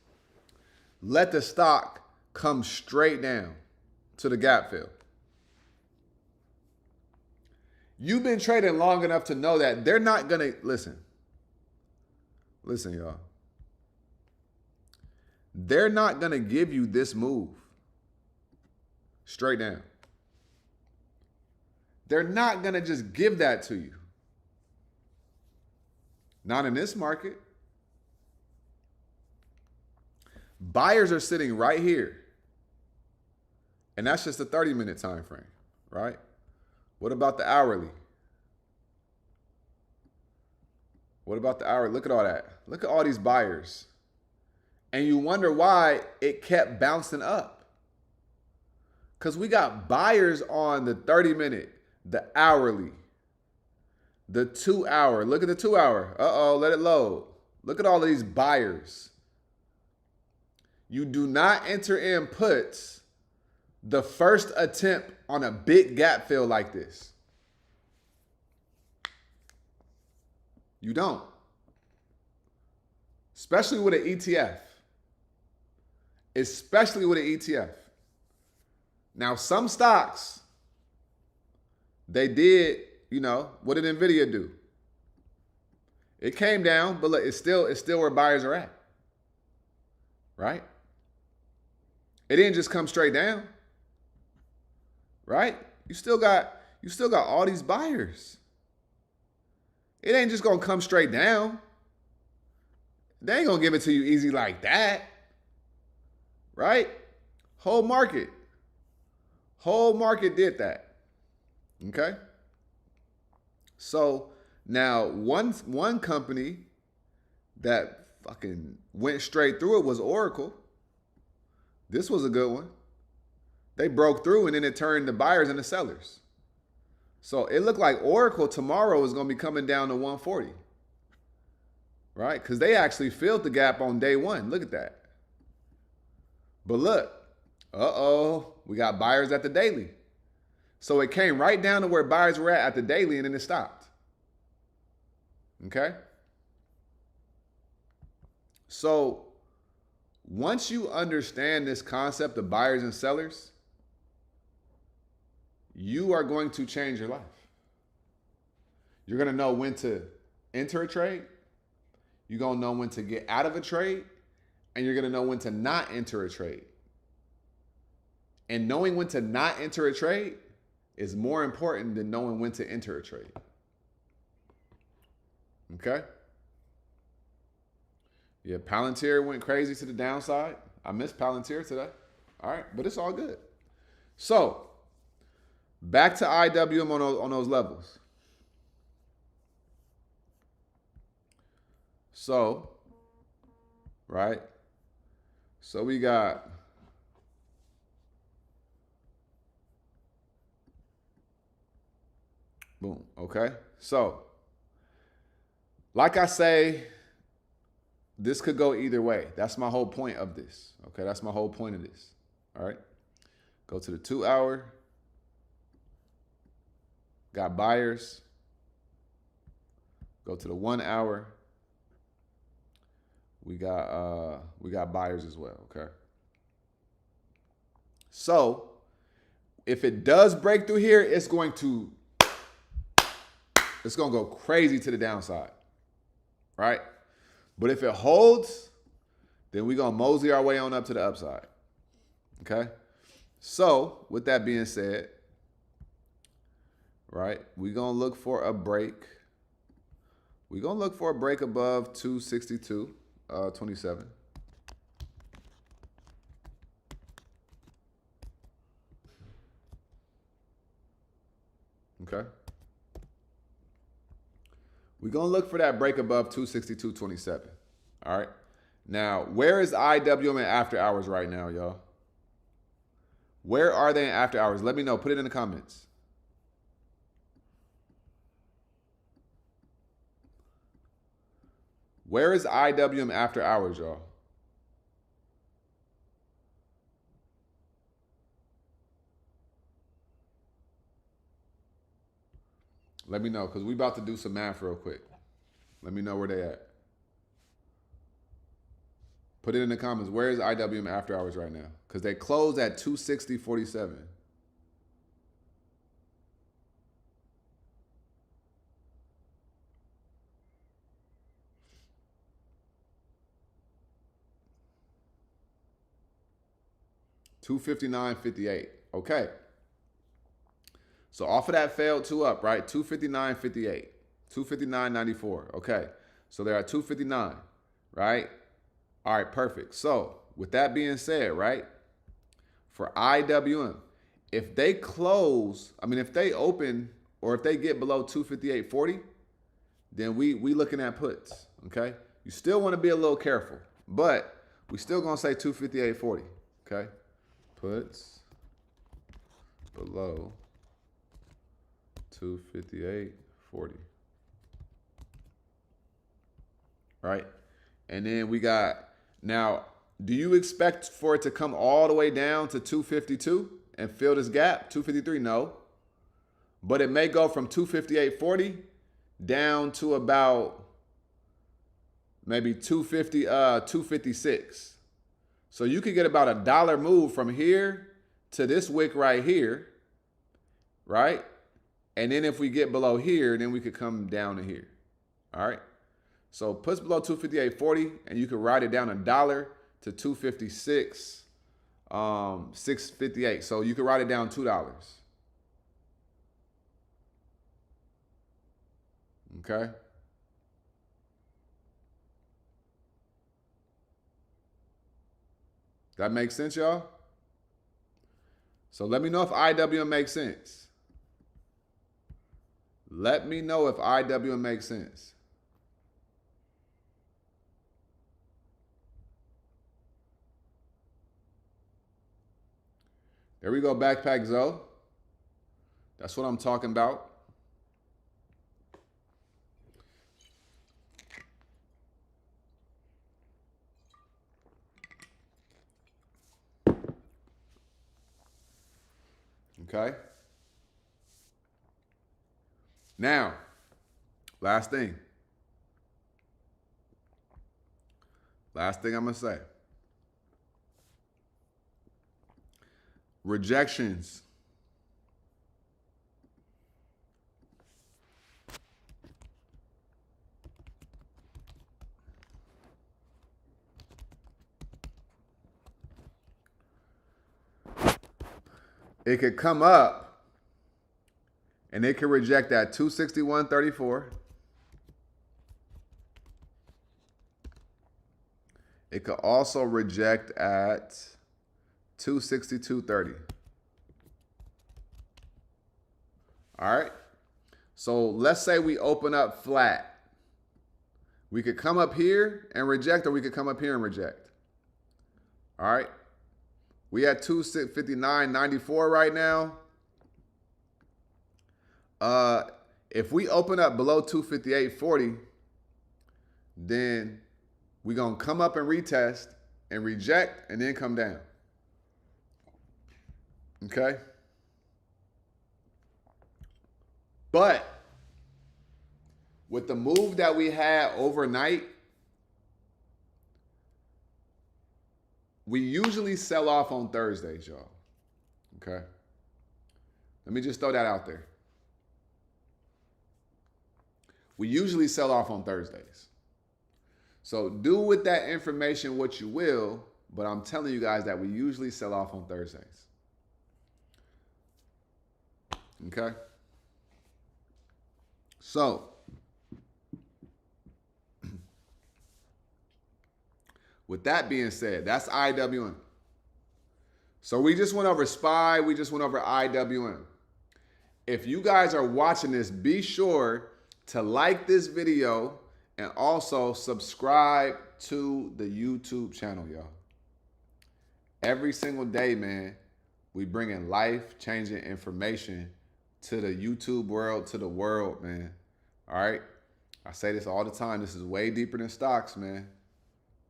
let the stock come straight down to the gap fill? You've been trading long enough to know that they're not going to, listen, y'all. They're not going to give you this move straight down. They're not going to just give that to you. Not in this market. Buyers are sitting right here. And that's just a 30-minute time frame, right? What about the hourly? What about the hourly? Look at all that. Look at all these buyers. And you wonder why it kept bouncing up. Because we got buyers on the 30-minute, the hourly, the 2-hour. Look at the 2-hour. Uh-oh, let it load. Look at all of these buyers. You do not enter in puts the first attempt on a big gap fill like this. You don't. Especially with an ETF. Especially with an ETF. Now, some stocks, they did, what did NVIDIA do? It came down, but look, it's still where buyers are at. Right? It didn't just come straight down. Right? You still got all these buyers. It ain't just gonna come straight down. They ain't gonna give it to you easy like that. Right? Whole market did that. Okay? So now one company that fucking went straight through it was Oracle. This was a good one. They broke through and then it turned the buyers into sellers. So it looked like Oracle tomorrow is going to be coming down to 140. Right? Because they actually filled the gap on day one. Look at that. But look. We got buyers at the daily. So it came right down to where buyers were at the daily and then it stopped. Okay? So once you understand this concept of buyers and sellers, you are going to change your life. You're going to know when to enter a trade. You're going to know when to get out of a trade. And you're going to know when to not enter a trade. And knowing when to not enter a trade is more important than knowing when to enter a trade. Okay? Yeah, Palantir went crazy to the downside. I missed Palantir today. All right, but it's all good. So, back to IWM on those levels. So, right? So we got boom, okay? So, like I say, this could go either way. That's my whole point of this. Okay, that's my whole point of this. All right. Go to the 2-hour. Got buyers. Go to the 1-hour. We got buyers as well. Okay. So if it does break through here, it's going to go crazy to the downside. Right? But if it holds, then we're going to mosey our way on up to the upside. Okay? So, with that being said, right, we're going to look for a break. We're going to look for a break above 262.27. Okay? We're going to look for that break above 262.27. All right. Now, where is IWM in after hours right now, y'all? Where are they in after hours? Let me know. Put it in the comments. Where is IWM after hours, y'all? Let me know, because we about to do some math real quick. Let me know where they at. Put it in the comments. Where is IWM after hours right now? Because they closed at 260.47. $259.58. Okay. So off of that failed two up, right? 259.58, 259.94. Okay. So they're at 259, right? All right, perfect. So with that being said, right, for IWM, if they close, if they open or if they get below 258.40, then we looking at puts, okay? You still want to be a little careful, but we still going to say 258.40, okay? Puts below 258.40. Right? And then we got, now, do you expect for it to come all the way down to 252 and fill this gap? 253? No. But it may go from 258.40 down to about maybe 256. So you could get about a dollar move from here to this wick right here, right? And then if we get below here, then we could come down to here. All right. So puts below 258.40, and you could write it down a dollar to 256, 658. So you could write it down $2. Okay. That makes sense, y'all? So let me know if IWM makes sense. Let me know if IWM makes sense. There we go, Backpack Zoe. That's what I'm talking about. Okay. Now, last thing. Last thing I'm going to say. Rejections. It could come up and it could reject at 261.34. It could also reject at 262.30. All right. So let's say we open up flat. We could come up here and reject, or we could come up here and reject. All right. We at 259.94 right now. If we open up below 258.40, then we're going to come up and retest and reject and then come down. Okay? But with the move that we had overnight, we usually sell off on Thursdays, y'all. Okay? Let me just throw that out there. We usually sell off on Thursdays. So do with that information what you will, but I'm telling you guys that we usually sell off on Thursdays. Okay? So, with that being said, that's IWM. So we just went over SPY. We just went over IWM. If you guys are watching this, be sure to like this video and also subscribe to the YouTube channel, y'all. Every single day, man, we bringing life-changing information to the YouTube world, to the world, man. All right? I say this all the time. This is way deeper than stocks, man.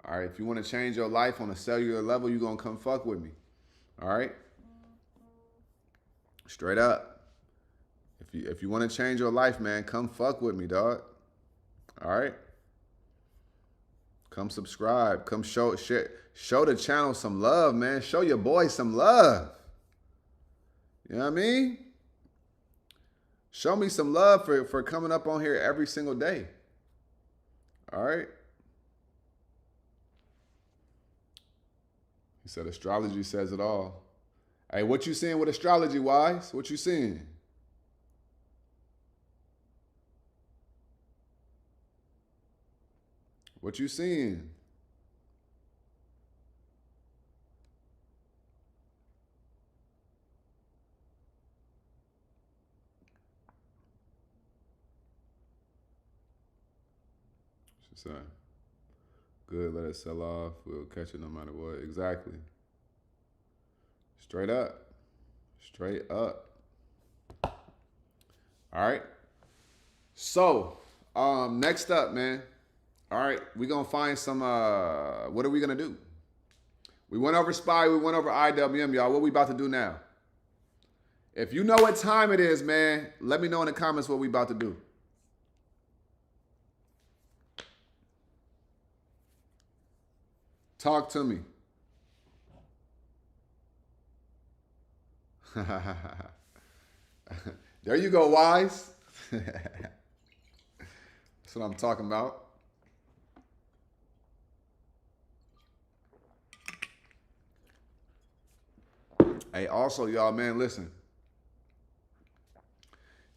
All right? If you want to change your life on a cellular level, you're going to come fuck with me. All right? Straight up. If you want to change your life, man, come fuck with me, dog. All right? Come subscribe. Come show the channel some love, man. Show your boy some love. You know what I mean? Show me some love for coming up on here every single day. All right? He said astrology says it all. Hey, what you seeing with astrology, Wise? What you seeing? What you seeing? She said, good, let it sell off. We'll catch it no matter what. Exactly. Straight up. Straight up. All right. So, next up, man. All right, we're gonna find some what are we gonna do? We went over SPY, we went over IWM, y'all. What we about to do now? If you know what time it is, man, let me know in the comments what we about to do. Talk to me. There you go, Wise. That's what I'm talking about. Hey, also, y'all, man, listen.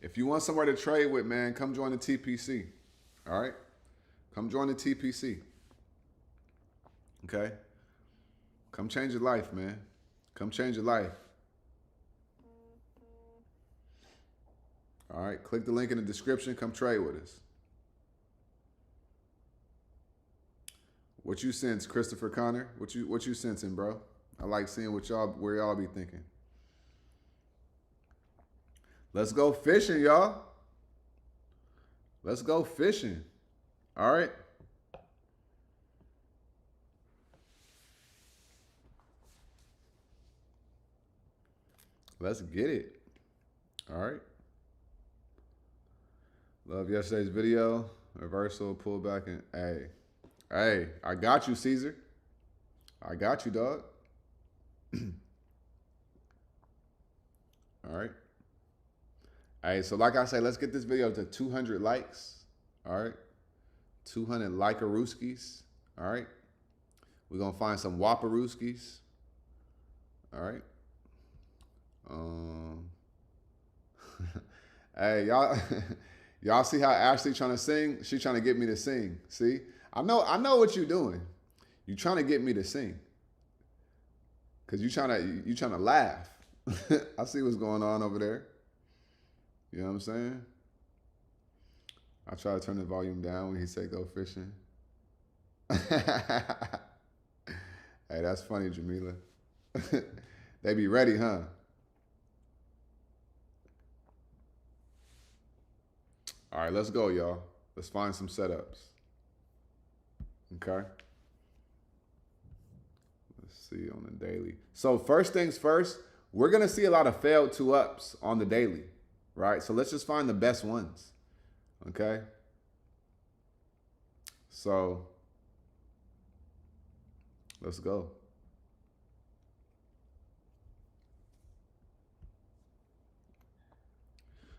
If you want somewhere to trade with, man, come join the TPC. All right? Come join the TPC. Okay? Come change your life, man. Come change your life. All right? Click the link in the description. Come trade with us. What you sense, Christopher Connor? What you sensing, bro? I like seeing where y'all be thinking. Let's go fishing, y'all. Let's go fishing. All right. Let's get it. All right. Love yesterday's video. Reversal, pullback, and hey, I got you, Caesar. I got you, dog. All right. Hey, so like I say, let's get this video to 200 likes. All right. 200 like-a-rooskies. All right. We're going to find some whopperooskies. All right. Hey, y'all, y'all see how Ashley trying to sing? She trying to get me to sing. See? I know what you're doing. You trying to get me to sing. Cause you trying to laugh. I see what's going on over there. You know what I'm saying? I try to turn the volume down when he said go fishing. Hey, that's funny, Jamila. They be ready, huh? All right, let's go, y'all. Let's find some setups. Okay. Let's see on the daily. So first things first, we're going to see a lot of failed 2-ups on the daily, right? So let's just find the best ones, okay? So let's go.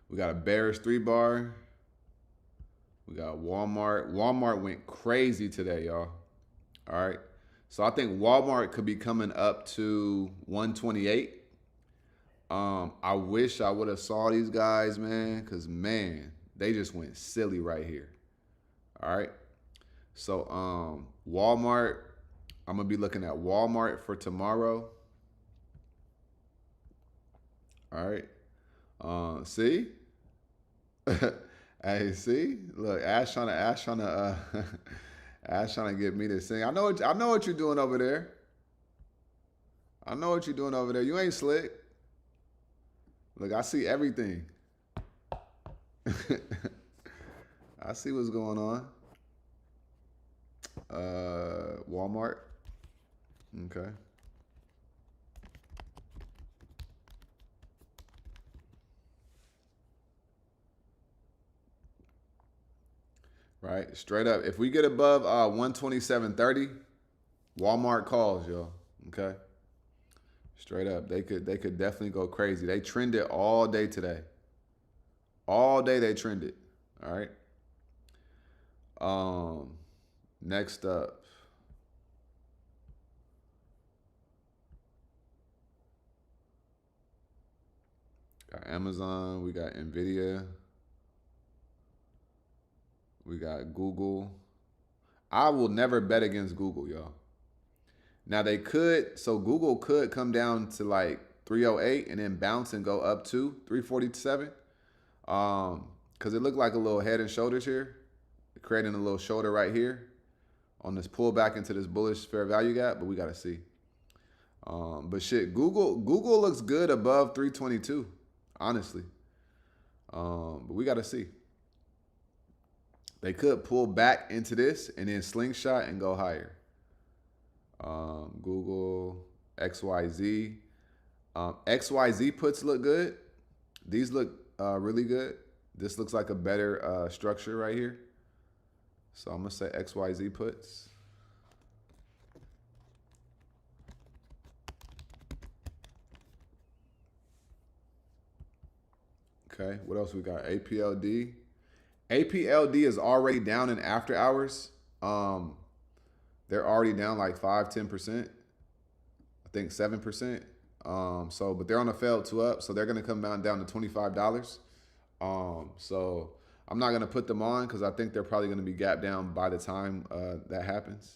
We got a bearish 3-bar. We got Walmart. Walmart went crazy today, y'all. All right. So I think Walmart could be coming up to 128. I wish I would have saw these guys, man, because, man, they just went silly right here. All right. So Walmart, I'm going to be looking at Walmart for tomorrow. All right. See? Hey, see? Look, Ash trying to get me to sing. I know what you're doing over there. I know what you're doing over there. You ain't slick. Look, I see everything. I see what's going on. Walmart. Okay. Right, straight up. If we get above 127.30, Walmart calls, y'all. Okay. Straight up. They could definitely go crazy. They trended all day today. All day they trended. All right. Next up. Got Amazon, we got Nvidia. We got Google. I will never bet against Google, y'all. Now they could, so Google could come down to like 308 and then bounce and go up to 347. Because it looked like a little head and shoulders here, creating a little shoulder right here on this pullback into this bullish fair value gap, but we got to see. But shit, Google looks good above 322, honestly. But we got to see. They could pull back into this and then slingshot and go higher. Google, XYZ. XYZ puts look good. These look really good. This looks like a better structure right here. So I'm going to say XYZ puts. Okay, what else we got? APLD. APLD is already down in after hours. They're already down like 5-10%. I think 7%. But they're on a failed 2 up, so they're gonna come down to $25. So I'm not gonna put them on because I think they're probably gonna be gapped down by the time that happens.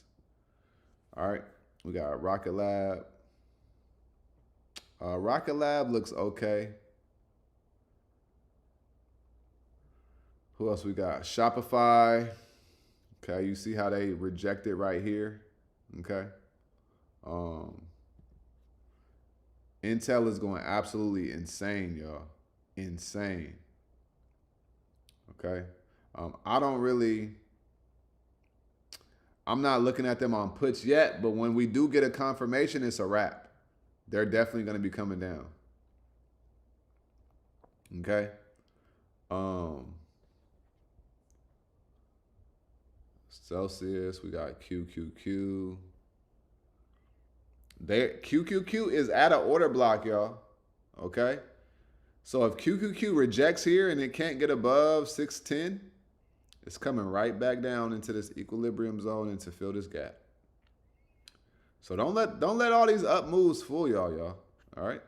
All right, we got Rocket Lab. Rocket Lab looks okay. Who else we got? Shopify. Okay, you see how they reject it right here. Okay. Intel is going absolutely insane, y'all. Insane. Okay. I'm not looking at them on puts yet, but when we do get a confirmation, it's a wrap. They're definitely going to be coming down. Okay. Celsius, we got QQQ. QQQ is at an order block, y'all. Okay? So if QQQ rejects here and it can't get above 610, it's coming right back down into this equilibrium zone and to fill this gap. So don't let all these up moves fool y'all. All right?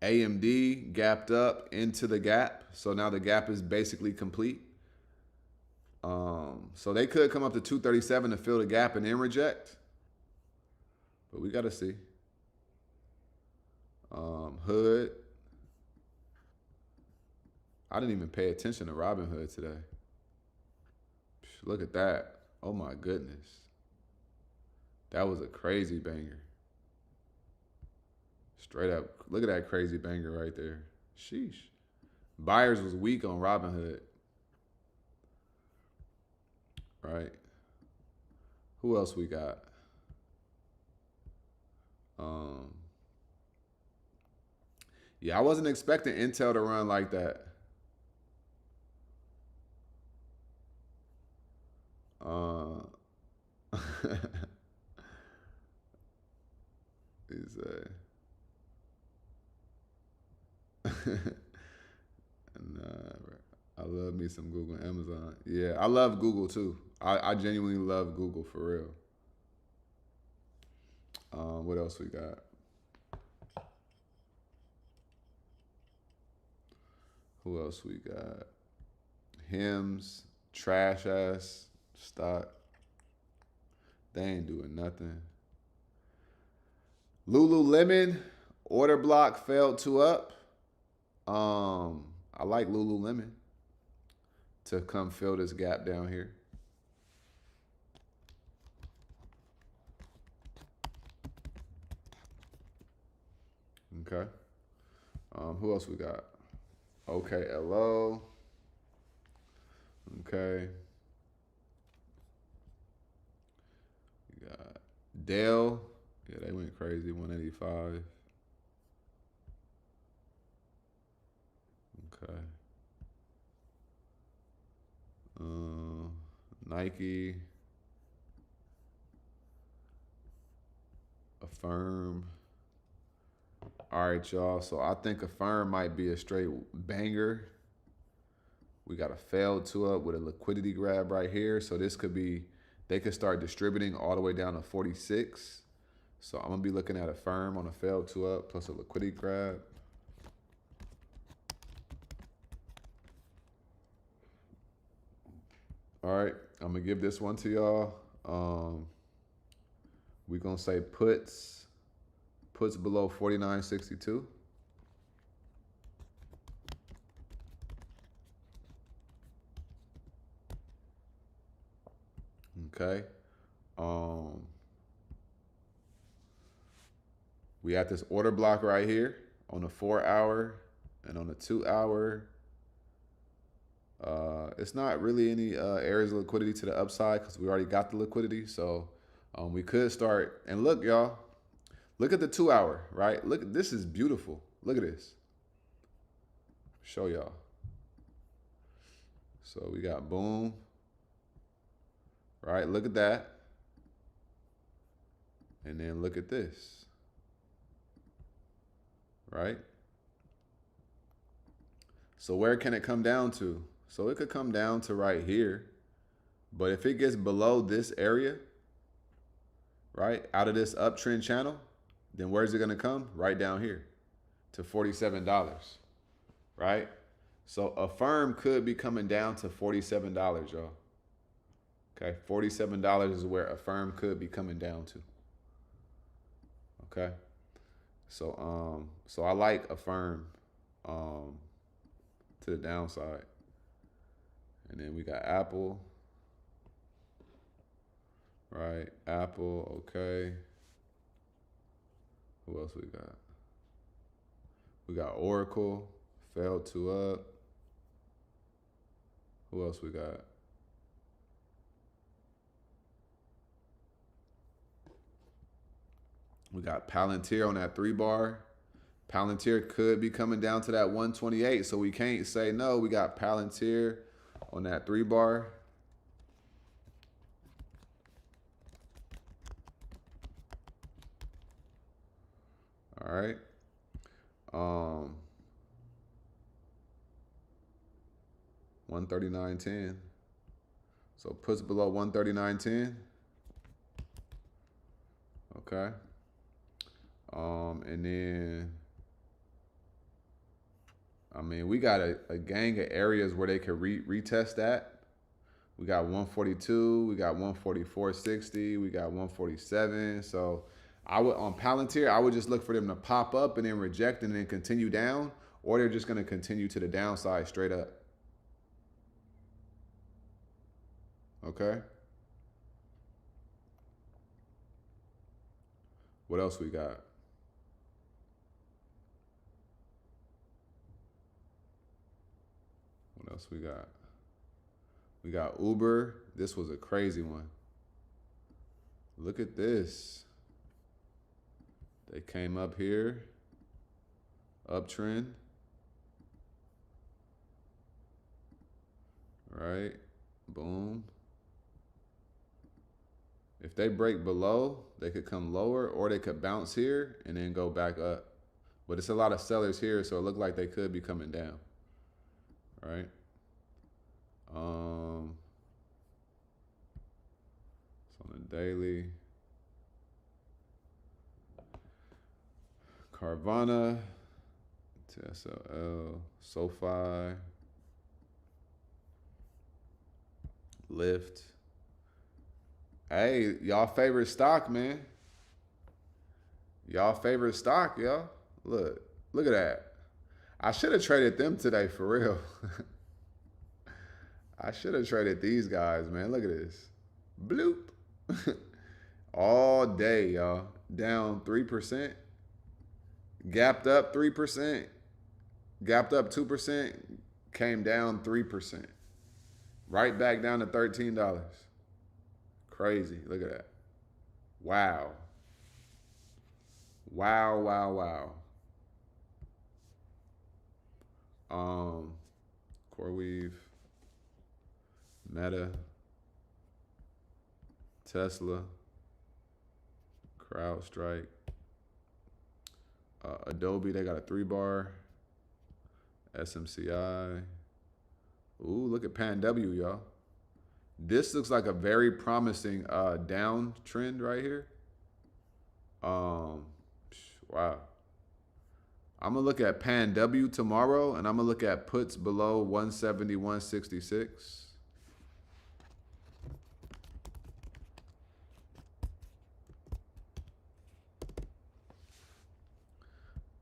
AMD gapped up into the gap. So now the gap is basically complete. So they could come up to 237 to fill the gap and then reject. But we got to see. Hood. I didn't even pay attention to Robinhood today. Look at that. Oh my goodness. That was a crazy banger. Straight up. Look at that crazy banger right there. Sheesh. Buyers was weak on Robinhood. Right. Who else we got? Yeah, I wasn't expecting Intel to run like that. I love me some Google and Amazon. Yeah, I love Google too. I genuinely love Google for real. What else we got? Who else we got? Hims, trash ass stock. They ain't doing nothing. Lululemon, order block failed 2 up. I like Lululemon to come fill this gap down here. Okay. Who else we got? OKLO. Okay. We got Dell. Yeah, they went crazy. 185. Okay. Nike. Affirm. All right, y'all. So I think Affirm might be a straight banger. We got a failed 2 up with a liquidity grab right here. So this could be, they could start distributing all the way down to 46. So I'm going to be looking at Affirm on a failed 2 up plus a liquidity grab. right, I'm gonna give this one to y'all. We're gonna say puts below 49.62. Okay. We have this order block right here on the 4 hour and on the 2 hour. It's not really any areas of liquidity to the upside because we already got the liquidity. So we could start, and look, y'all, look at the 2 hour, right? Look, this is beautiful. Look at this. Show y'all. So we got boom, right? Look at that. And then look at this, right? So where can it come down to? So it could come down to right here. But if it gets below this area, right, out of this uptrend channel, then where's it going to come? Right down here to $47, right? So a firm could be coming down to $47, y'all. Okay, $47 is where a firm could be coming down to. Okay, so I like a firm to the downside. And then we got Apple, right? Apple, okay. Who else we got? We got Oracle, fell 2 up. Who else we got? We got Palantir on that 3 bar. Palantir could be coming down to that 128, so we can't say no. We got Palantir on that 3 bar. All right. 139.10. So puts below 139.10. Okay. And then, I mean, we got a gang of areas where they could retest that. We got 142, we got 144.60, we got 147. So I would, on Palantir, I would just look for them to pop up and then reject and then continue down, or they're just going to continue to the downside straight up. Okay. What else we got? What else we got? We got Uber. This was a crazy one. Look at this. They came up here. Uptrend. Right. Boom. If they break below, they could come lower, or they could bounce here and then go back up. But it's a lot of sellers here, so it looked like they could be coming down. Right? It's on the daily. Carvana, TSLL, SoFi, Lyft. Hey, y'all favorite stock, man. Y'all favorite stock, y'all. Look at that. I should have traded them today for real. I should have traded these guys, man. Look at this. Bloop. All day, y'all. Down 3%. Gapped up 3%. Gapped up 2%. Came down 3%. Right back down to $13. Crazy. Look at that. Wow. Wow, wow, wow. CoreWeave, Meta, Tesla, CrowdStrike, Adobe, they got a 3 bar, SMCI. Ooh, look at PanW, y'all. This looks like a very promising downtrend right here. Wow. I'm going to look at PanW tomorrow, and I'm going to look at puts below 170, 166.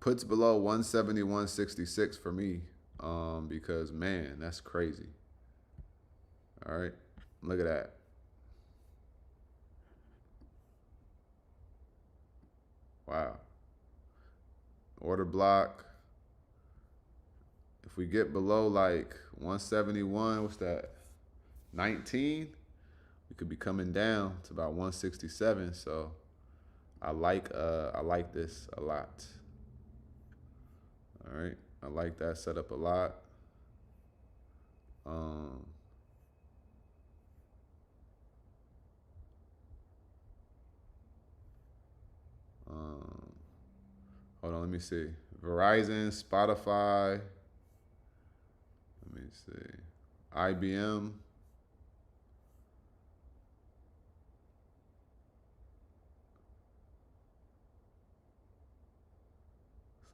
puts below 170, 166 for me. Because man, that's crazy. All right, look at that. Wow. Order block. If we get below like 171, what's that? 19, we could be coming down to about 167. So I like this a lot. All right, I like that setup a lot. Hold on, let me see. Verizon, Spotify. Let me see. IBM.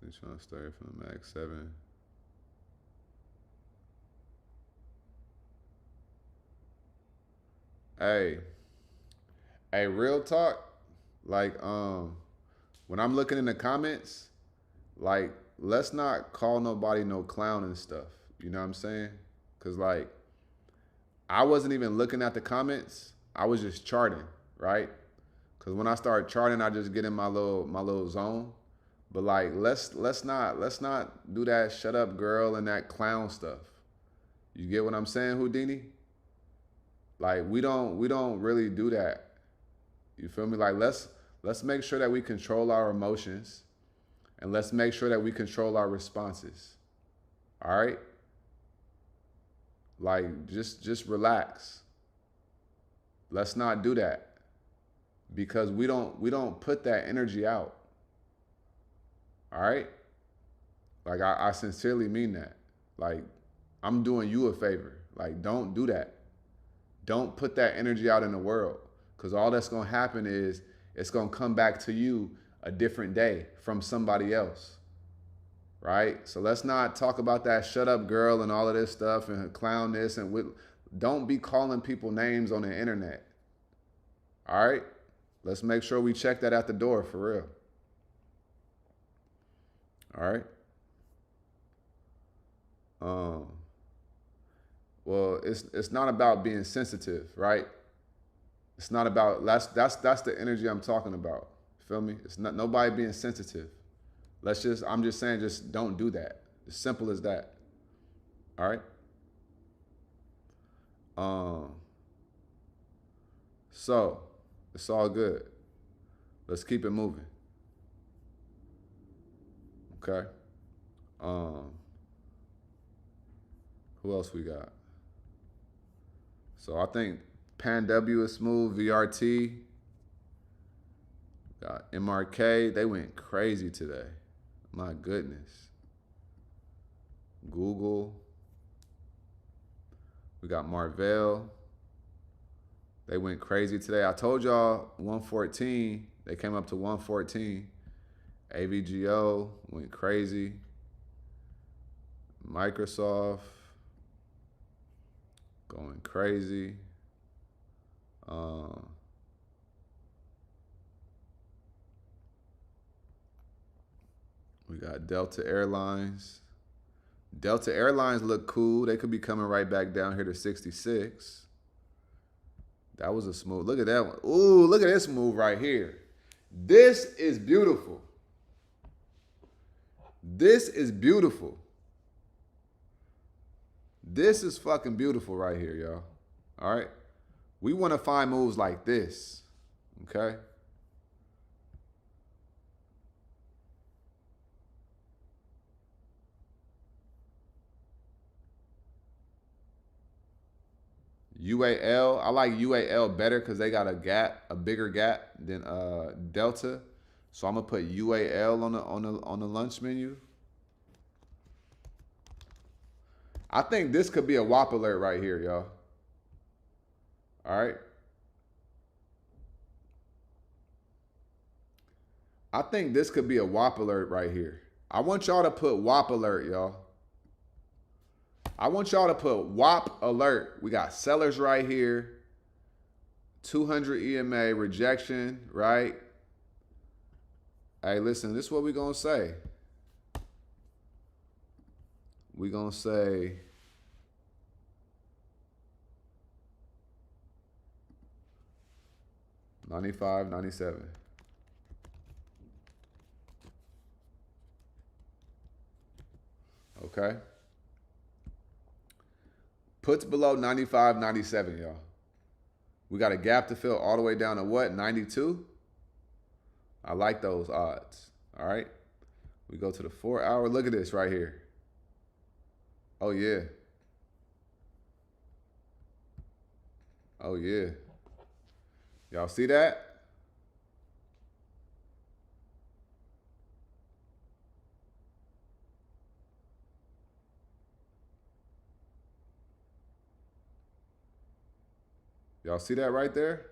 He's trying to start from the Max 7. Hey, real talk. Like, when I'm looking in the comments, like, let's not call nobody no clown and stuff. You know what I'm saying? Cause like, I wasn't even looking at the comments. I was just charting, right? Cause when I start charting, I just get in my little zone. But like, let's not do that shut up girl and that clown stuff. You get what I'm saying, Houdini? Like, we don't really do that. You feel me? Like, let's make sure that we control our emotions, and let's make sure that we control our responses. All right? Like, just relax. Let's not do that, because we don't put that energy out. All right? Like, I sincerely mean that. Like, I'm doing you a favor. Like, don't do that. Don't put that energy out in the world, because all that's going to happen is it's going to come back to you a different day from somebody else. Right? So let's not talk about that shut up girl and all of this stuff and clown this. And don't be calling people names on the internet. All right? Let's make sure we check that at the door for real. All right? Well, it's not about being sensitive, right? It's not about that's the energy I'm talking about. Feel me? It's not nobody being sensitive. I'm just saying, just don't do that. As simple as that. All right? So it's all good. Let's keep it moving. Okay. Who else we got? So I think Pan W is smooth. VRT. Got MRK. They went crazy today. My goodness. Google. We got Marvell. They went crazy today. I told y'all 114. They came up to 114. AVGO went crazy. Microsoft going crazy. We got Delta Airlines. Delta Airlines look cool. They could be coming right back down here to 66. That was a smooth. Look at that one. Ooh, look at this move right here. This is beautiful. This is beautiful. This is fucking beautiful right here, y'all. All right? We want to find moves like this. Okay? UAL. I like UAL better because they got a bigger gap than Delta. So I'm gonna put UAL on the lunch menu. I think this could be a WAP alert right here, y'all. All right. I think this could be a WAP alert right here. I want y'all to put WAP alert, y'all. I want y'all to put WAP alert. We got sellers right here. 200 EMA rejection, right? Hey, listen, this is what we're going to say. We're going to say $95, $97. Okay. Puts below $95, $97, y'all. We got a gap to fill all the way down to what? 92? I like those odds. All right. We go to the 4 hour. Look at this right here. Oh, yeah. Oh, yeah. Y'all see that? Y'all see that right there?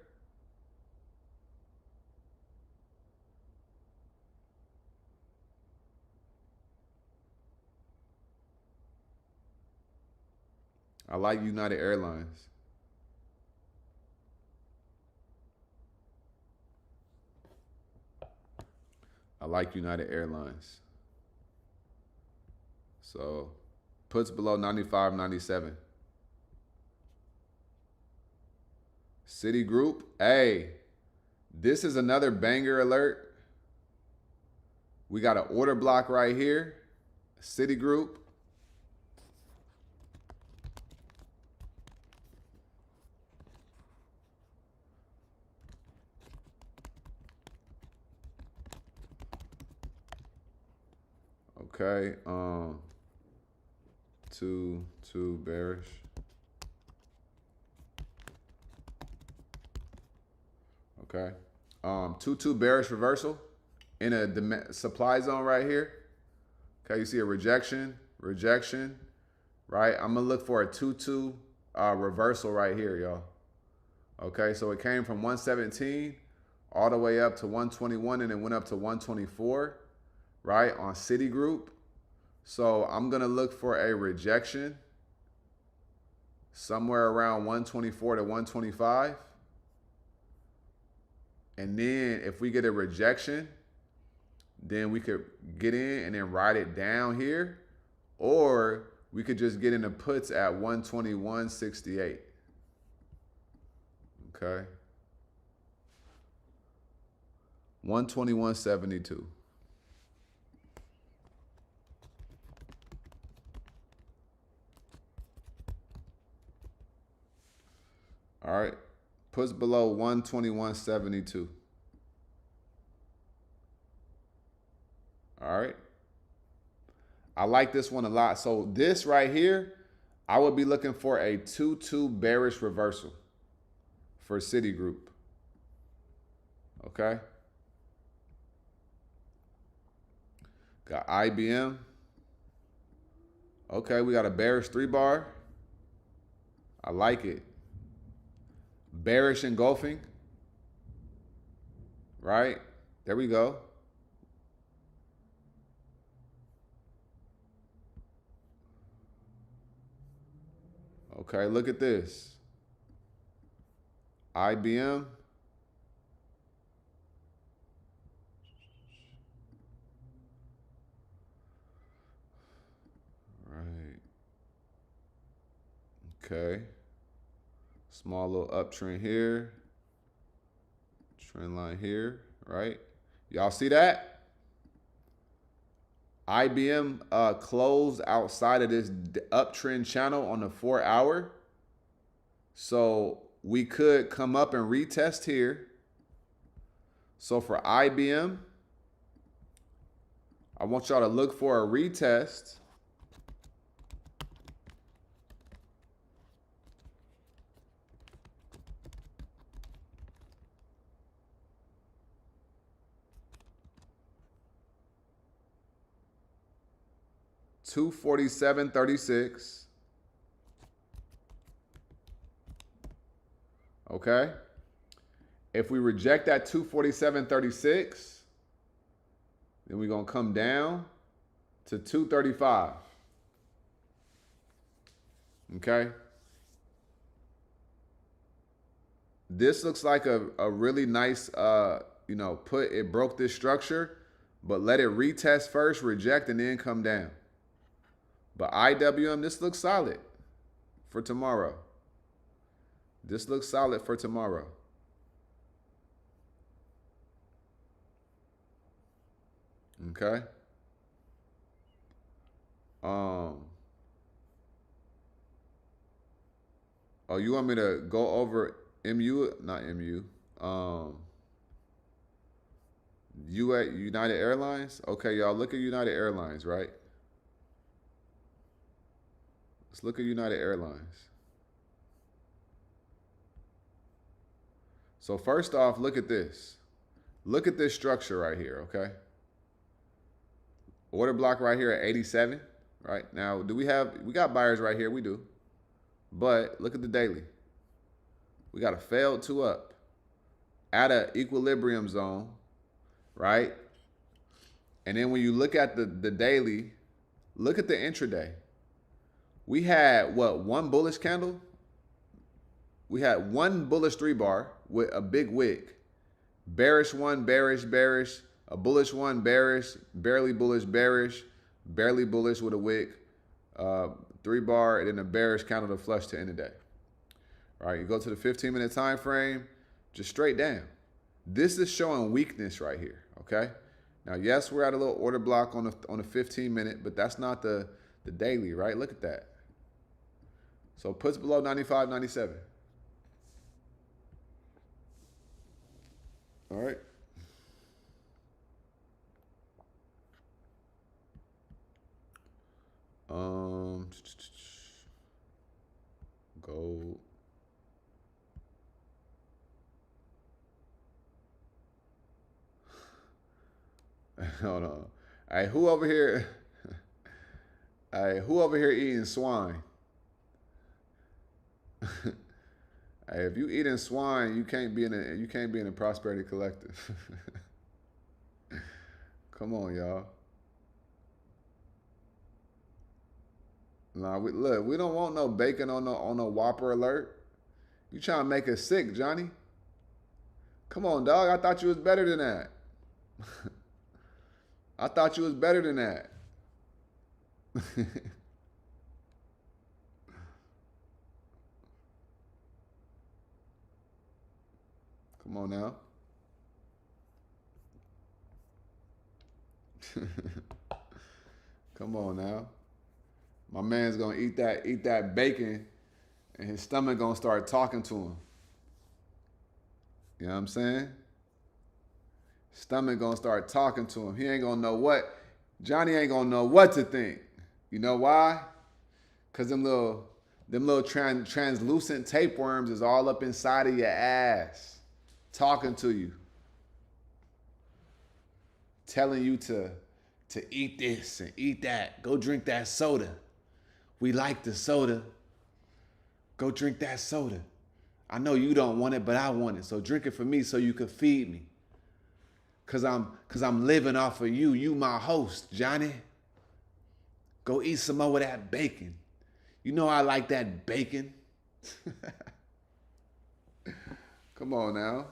I like United Airlines. I like United Airlines. So puts below 95, 97. Citigroup. Hey, this is another banger alert. We got an order block right here. Citigroup. Okay. Two bearish. Okay. 2 bearish reversal in a supply zone right here. Okay, you see a rejection, right? I'm gonna look for a 2-2 reversal right here, y'all. Okay, so it came from 117 all the way up to 121 and it went up to 124, right, on Citigroup. So I'm gonna look for a rejection somewhere around 124 to 125. And then if we get a rejection, then we could get in and then ride it down here, or we could just get into puts at 121.68. Okay. 121.72. All right. Puts below 121.72. All right. I like this one a lot. So this right here, I would be looking for a 2-2 bearish reversal for Citigroup. Okay. Got IBM. Okay, we got a bearish 3-bar. I like it. Bearish engulfing. Right? There we go. Okay, look at this. IBM. Right. Okay. Small little uptrend here. Trend line here, right? Y'all see that? IBM closed outside of this uptrend channel on the 4 hour. So we could come up and retest here. So for IBM, I want y'all to look for a retest. $247.36. Okay. If we reject that 247.36, then we're going to come down to 235. Okay. This looks like a really nice, put. It broke this structure, but let it retest first, reject, and then come down. But IWM, this looks solid for tomorrow. This looks solid for tomorrow. Okay. Oh, you want me to go over MU? Not MU. You at United Airlines? Okay, y'all, look at United Airlines, right? Let's look at United Airlines. So first off, look at this. Look at this structure right here, okay? Order block right here at 87, right? Now, we got buyers right here, we do. But look at the daily. We got a failed 2 up at an equilibrium zone, right? And then when you look at the daily, look at the intraday. We had, what, one bullish candle? We had one bullish 3-bar with a big wick. Bearish one, bearish, bearish. A bullish one, bearish, barely bullish, bearish, barely bullish with a wick. 3-bar, and then a bearish candle to flush to end the day. All right, you go to the 15-minute time frame, just straight down. This is showing weakness right here, okay? Now, yes, we're at a little order block on the 15-minute, but that's not the daily, right? Look at that. So puts below 95, 97. All right. Gold. Hold on. Hey, who over here? Hey, who over here eating swine? Hey, if you eating swine, you can't be in a prosperity collective. Come on, y'all. Nah, look, we don't want no bacon on no Whopper alert. You trying to make us sick, Johnny? Come on, dog. I thought you was better than that. I thought you was better than that. Come on now. Come on now. My man's gonna eat that bacon, and his stomach gonna start talking to him. You know what I'm saying? Stomach gonna start talking to him. He ain't gonna know what. Johnny ain't gonna know what to think. You know why? Cause them little translucent tapeworms is all up inside of your ass, talking to you, telling you to eat this and eat that. Go drink that soda. We like the soda. Go drink that soda. I know you don't want it, but I want it. So drink it for me so you can feed me. Cause I'm living off of you. You my host, Johnny. Go eat some more of that bacon. You know I like that bacon. Come on now.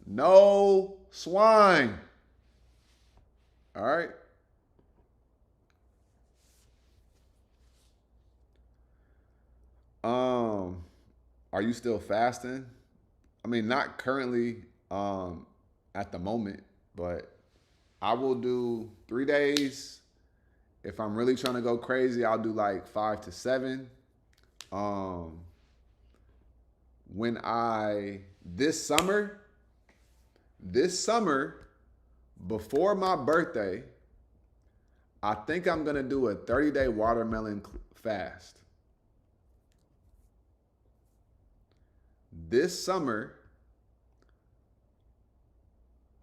No swine. All right. Are you still fasting? I mean, not currently at the moment, but I will do 3 days. If I'm really trying to go crazy, I'll do like 5 to 7. This summer, before my birthday, I think I'm going to do a 30-day watermelon fast. This summer,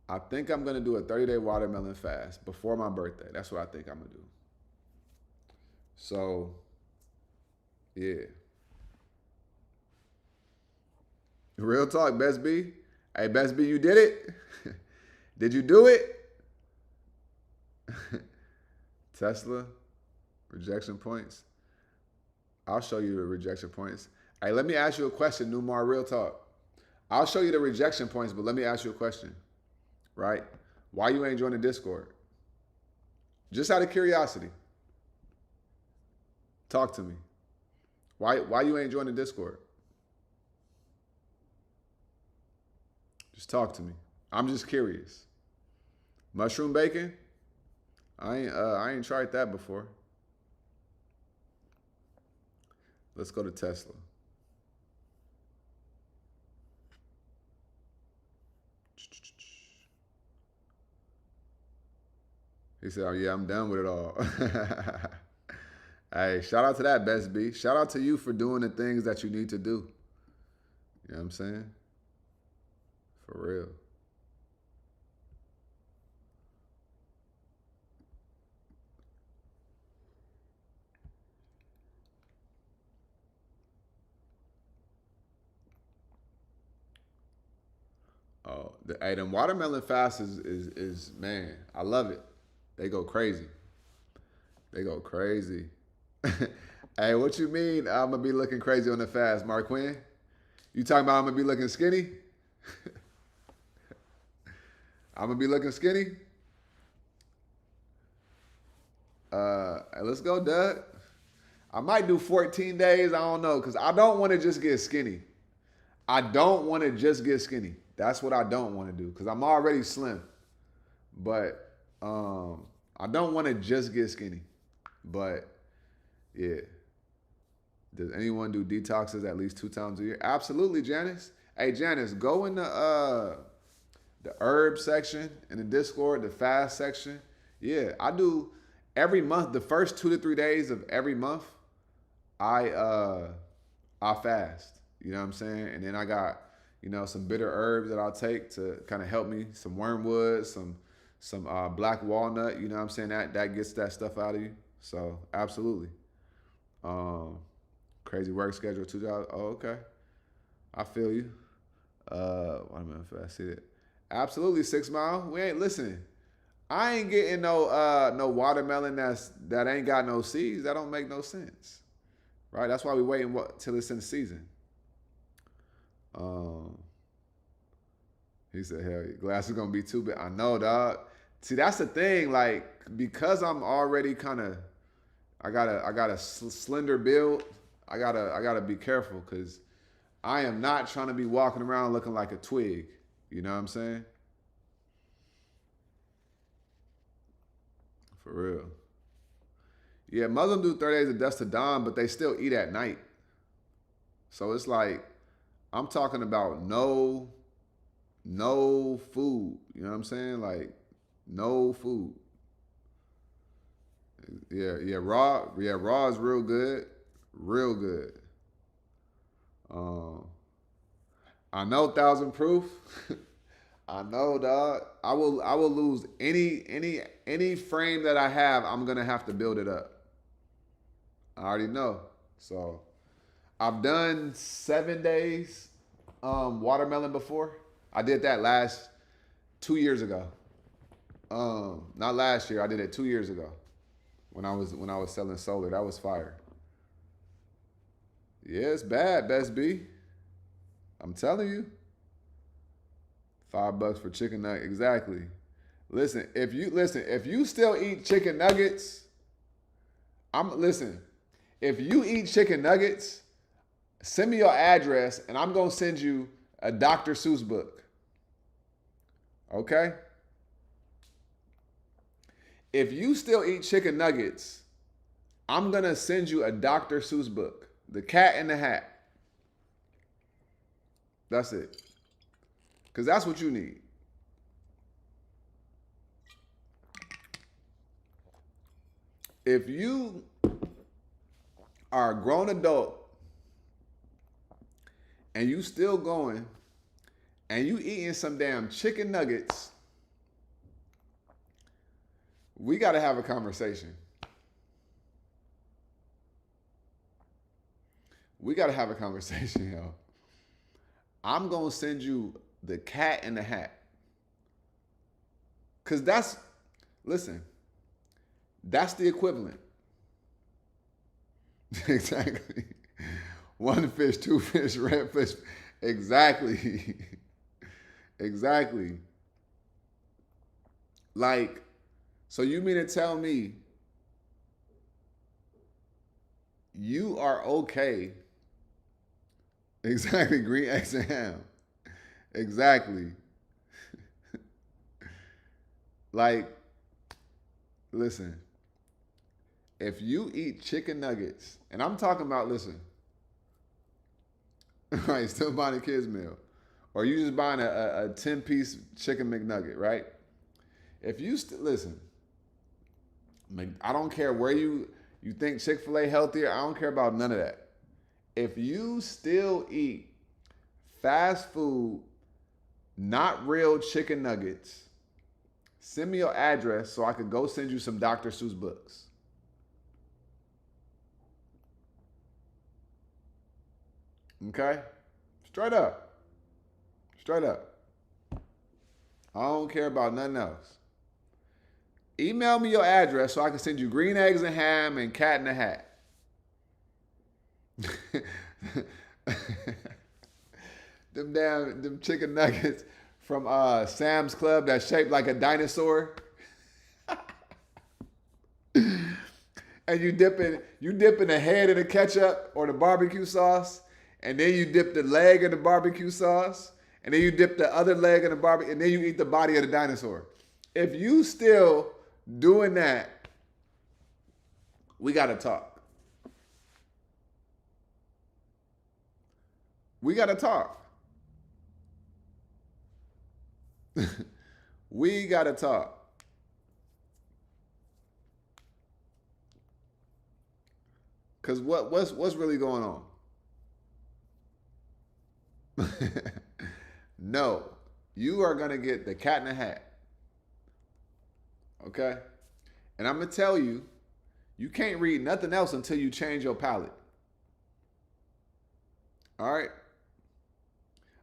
I think I'm going to do a 30-day watermelon fast before my birthday. That's what I think I'm going to do. So, yeah. Real talk, Best B. Hey, Best B, you did it? Did you do it? Tesla, rejection points. I'll show you the rejection points. Hey, let me ask you a question, Numar, real talk. I'll show you the rejection points, but let me ask you a question, right? Why you ain't joining Discord? Just out of curiosity. Talk to me. Why you ain't joining Discord? Just talk to me. I'm just curious. Mushroom bacon? I ain't tried that before. Let's go to Tesla. He said, "Oh yeah, I'm done with it all." Hey, shout out to that, Best B. Shout out to you for doing the things that you need to do. You know what I'm saying? For real. Oh, hey, them watermelon fasts is man, I love it. They go crazy. They go crazy. Hey, what you mean I'm gonna be looking crazy on the fast, Marquin? You talking about I'm gonna be looking skinny? I'm gonna be looking skinny? Hey, let's go, Doug. I might do 14 days. I don't know, because I don't want to just get skinny. I don't want to just get skinny. That's what I don't want to do, because I'm already slim. But I don't want to just get skinny. But yeah. Does anyone do detoxes at least 2 times a year? Absolutely, Janice. Hey, Janice, go in the herb section in the Discord, the fast section. Yeah, I do every month. The first 2 to 3 days of every month, I fast. You know what I'm saying? And then I got, some bitter herbs that I'll take to kind of help me. Some wormwood, some black walnut. You know what I'm saying? That gets that stuff out of you. So absolutely. Crazy work schedule, 2 jobs. Oh, okay. I feel you. Wait a minute if I see that. Absolutely, 6 Mile. We ain't listening. I ain't getting no watermelon that ain't got no seeds. That don't make no sense. Right? That's why we waiting till it's in season. He said, hell yeah, glass is gonna be too big. I know, dog. See, that's the thing, like, because I'm already I got a slender build. I gotta be careful, because I am not trying to be walking around looking like a twig. You know what I'm saying? For real. Yeah, Muslims do 30 days of dusk to dawn, but they still eat at night. So it's like, I'm talking about no food. You know what I'm saying? Like, no food. Yeah, raw is real good. Real good. I know 1,000 proof. I know, dog. I will lose any frame that I have. I'm gonna have to build it up. I already know. So I've done 7 days watermelon before. I did that last 2 years ago. Not last year. I did it 2 years ago when I was selling solar. That was fire. Yeah, it's bad, Best B. I'm telling you. $5 for chicken nugget. Exactly. Listen, if you still eat chicken nuggets, if you eat chicken nuggets, send me your address and I'm gonna send you a Dr. Seuss book. Okay? If you still eat chicken nuggets, I'm gonna send you a Dr. Seuss book. The Cat in the Hat. That's it. Because that's what you need. If you are a grown adult and you still going and you eating some damn chicken nuggets, we got to have a conversation. We got to have a conversation, yo. I'm going to send you the Cat in the Hat. Because that's the equivalent. Exactly. 1 fish, 2 fish, red fish. Exactly. Exactly. Like, So you mean to tell me you are okay? Exactly, green eggs and ham. Exactly. Like, listen, if you eat chicken nuggets, and I'm talking about, listen, right, still buying a kid's meal, or you just buying a 10-piece chicken McNugget, right? If you listen, I don't care where you think Chick-fil-A healthier. I don't care about none of that. If you still eat fast food, not real chicken nuggets, send me your address so I could go send you some Dr. Seuss books. Okay? Straight up. Straight up. I don't care about nothing else. Email me your address so I can send you green eggs and ham and cat in a hat. them chicken nuggets from Sam's Club that's shaped like a dinosaur. And you dip in the head in the ketchup or the barbecue sauce, and then you dip the leg in the barbecue sauce, and then you dip the other leg in the barbecue, and then you eat the body of the dinosaur. If you still doing that, we gotta talk. We gotta talk. We gotta talk. Cause what's really going on? No, you are gonna get the cat in the hat. Okay? And I'm gonna tell you, you can't read nothing else until you change your palate. All right?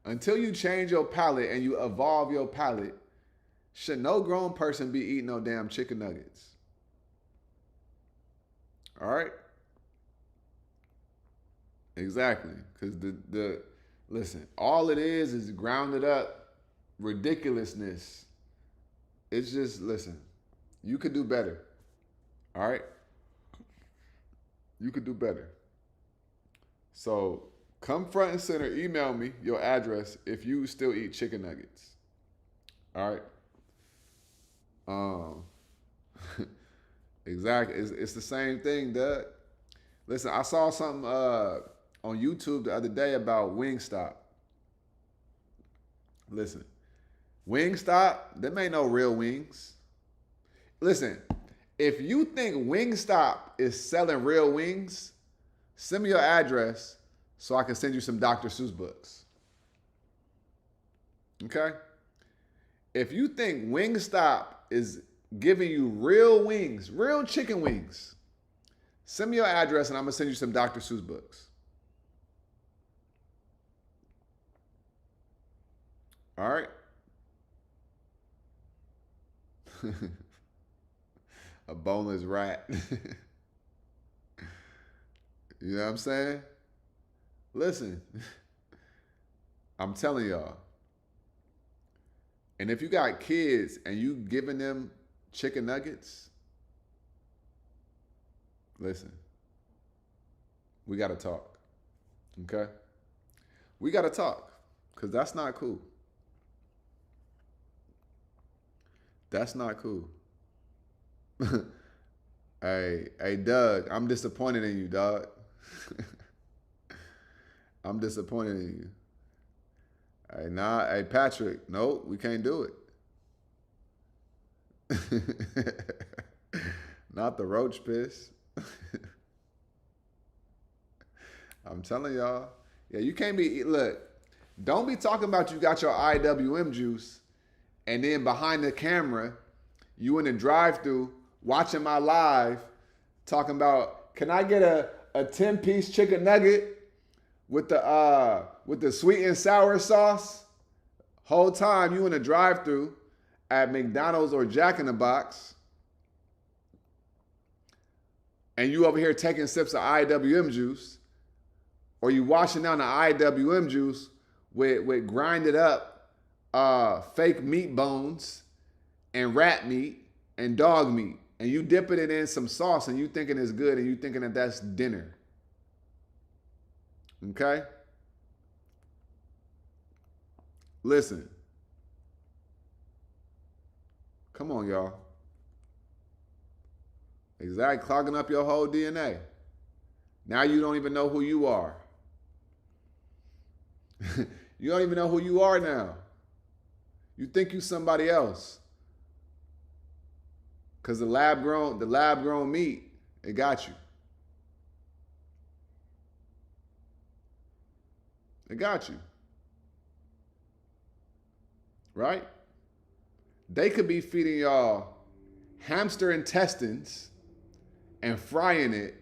Until you change your palate and you evolve your palate, should no grown person be eating no damn chicken nuggets. All right? Exactly. Because the listen, all it is grounded up ridiculousness. It's just, listen, you could do better. All right? You could do better. So come front and center, email me your address if you still eat chicken nuggets. All right? Exactly. It's the same thing, Doug. Listen, I saw something on YouTube the other day about Wingstop. Listen, Wingstop, them ain't no real wings. Listen, if you think Wingstop is selling real wings, send me your address so I can send you some Dr. Seuss books. Okay? If you think Wingstop is giving you real wings, real chicken wings, send me your address and I'm going to send you some Dr. Seuss books. All right? A boneless rat. You know what I'm saying? Listen, I'm telling y'all. And if you got kids and you giving them chicken nuggets, listen, we got to talk. Okay? We got to talk because that's not cool. That's not cool. Hey, Doug, I'm disappointed in you, dog. I'm disappointed in you. Hey, Patrick, no, we can't do it. Not the roach piss. I'm telling y'all. Yeah, you can't be, look, don't be talking about you got your IWM juice and then behind the camera, you in the drive-thru watching my live talking about, can I get a 10-piece chicken nugget with the sweet and sour sauce? Whole time you in the drive-thru at McDonald's or Jack in the Box, and you over here taking sips of IWM juice, or you washing down the IWM juice with grinded up fake meat bones and rat meat and dog meat, and you dipping it in some sauce, and you thinking it's good, and you thinking that that's dinner. Okay? Listen. Come on, y'all. Exactly. Clogging up your whole DNA. Now you don't even know who you are. You don't even know who you are now. You think you somebody else. Because the lab grown meat, it got you. It got you. Right? They could be feeding y'all hamster intestines and frying it.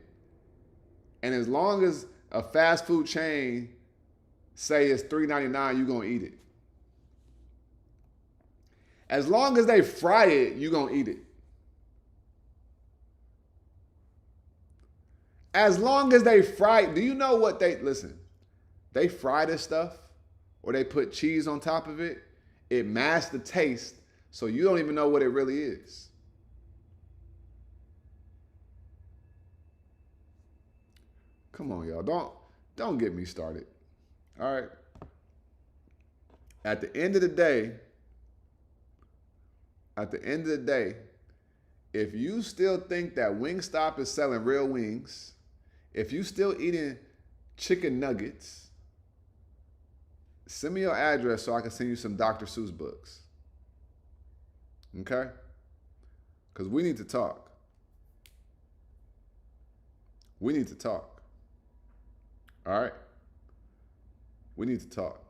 And as long as a fast food chain say it's $3.99, you're going to eat it. As long as they fry it, you're going to eat it. As long as they fry, do you know what listen, they fry this stuff or they put cheese on top of it. It masks the taste so you don't even know what it really is. Come on, y'all. Don't get me started. All right. At the end of the day, if you still think that Wingstop is selling real wings, if you still eating chicken nuggets, send me your address so I can send you some Dr. Seuss books. Okay? Because we need to talk. We need to talk. All right? We need to talk.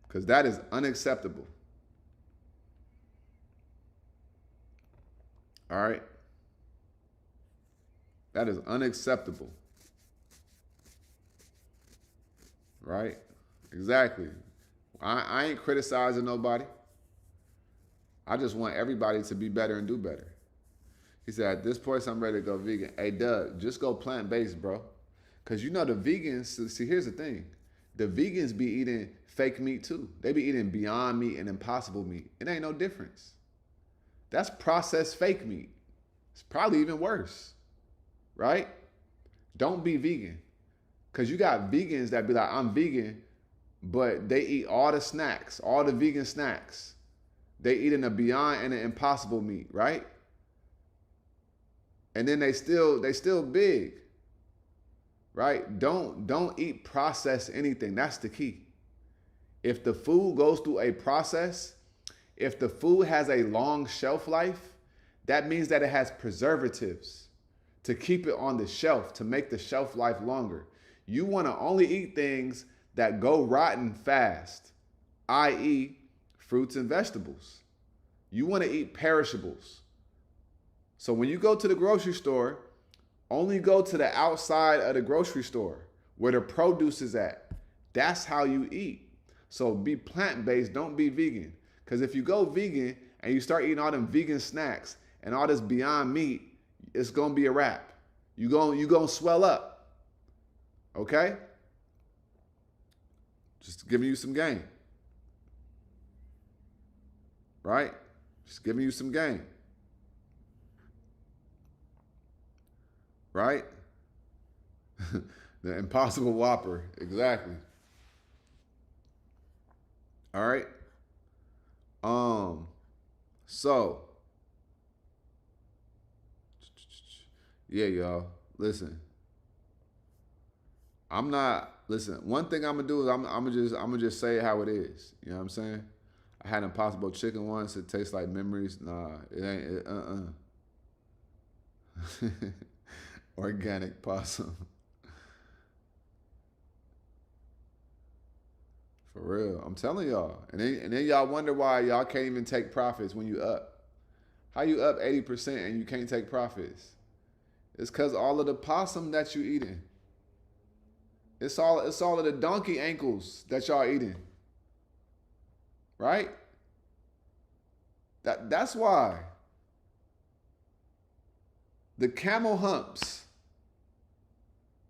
Because that is unacceptable. All right? That is unacceptable. Right? Exactly. I ain't criticizing nobody. I just want everybody to be better and do better. He said, at this point, I'm ready to go vegan. Hey, Doug, just go plant-based, bro. Because you know the vegans, see, here's the thing. The vegans be eating fake meat too. They be eating Beyond Meat and Impossible Meat. It ain't no difference. That's processed fake meat. It's probably even worse, right? Don't be vegan. Because you got vegans that be like, I'm vegan, but they eat all the snacks, all the vegan snacks. They eating a Beyond and an Impossible Meat, right? And then they still big, right? Don't eat processed anything. That's the key. If the food goes through a process, if the food has a long shelf life, that means that it has preservatives to keep it on the shelf, to make the shelf life longer. You want to only eat things that go rotten fast, i.e., fruits and vegetables. You want to eat perishables. So when you go to the grocery store, only go to the outside of the grocery store where the produce is at. That's how you eat. So be plant-based, don't be vegan. Because if you go vegan and you start eating all them vegan snacks and all this Beyond Meat, it's going to be a wrap. You're going to swell up. Okay? Just giving you some game. Right? Just giving you some game. Right? The Impossible Whopper. Exactly. All right? So, yeah, y'all. Listen. One thing I'm gonna do is I'm gonna just say it how it is. You know what I'm saying? I had Impossible Chicken once. It tastes like memories. Nah, it ain't. Organic possum. For real. I'm telling y'all. And then y'all wonder why y'all can't even take profits when you up. How you up 80% and you can't take profits? It's because all of the possum that you eating. It's all of the donkey ankles that y'all eating. Right? That's why. The camel humps.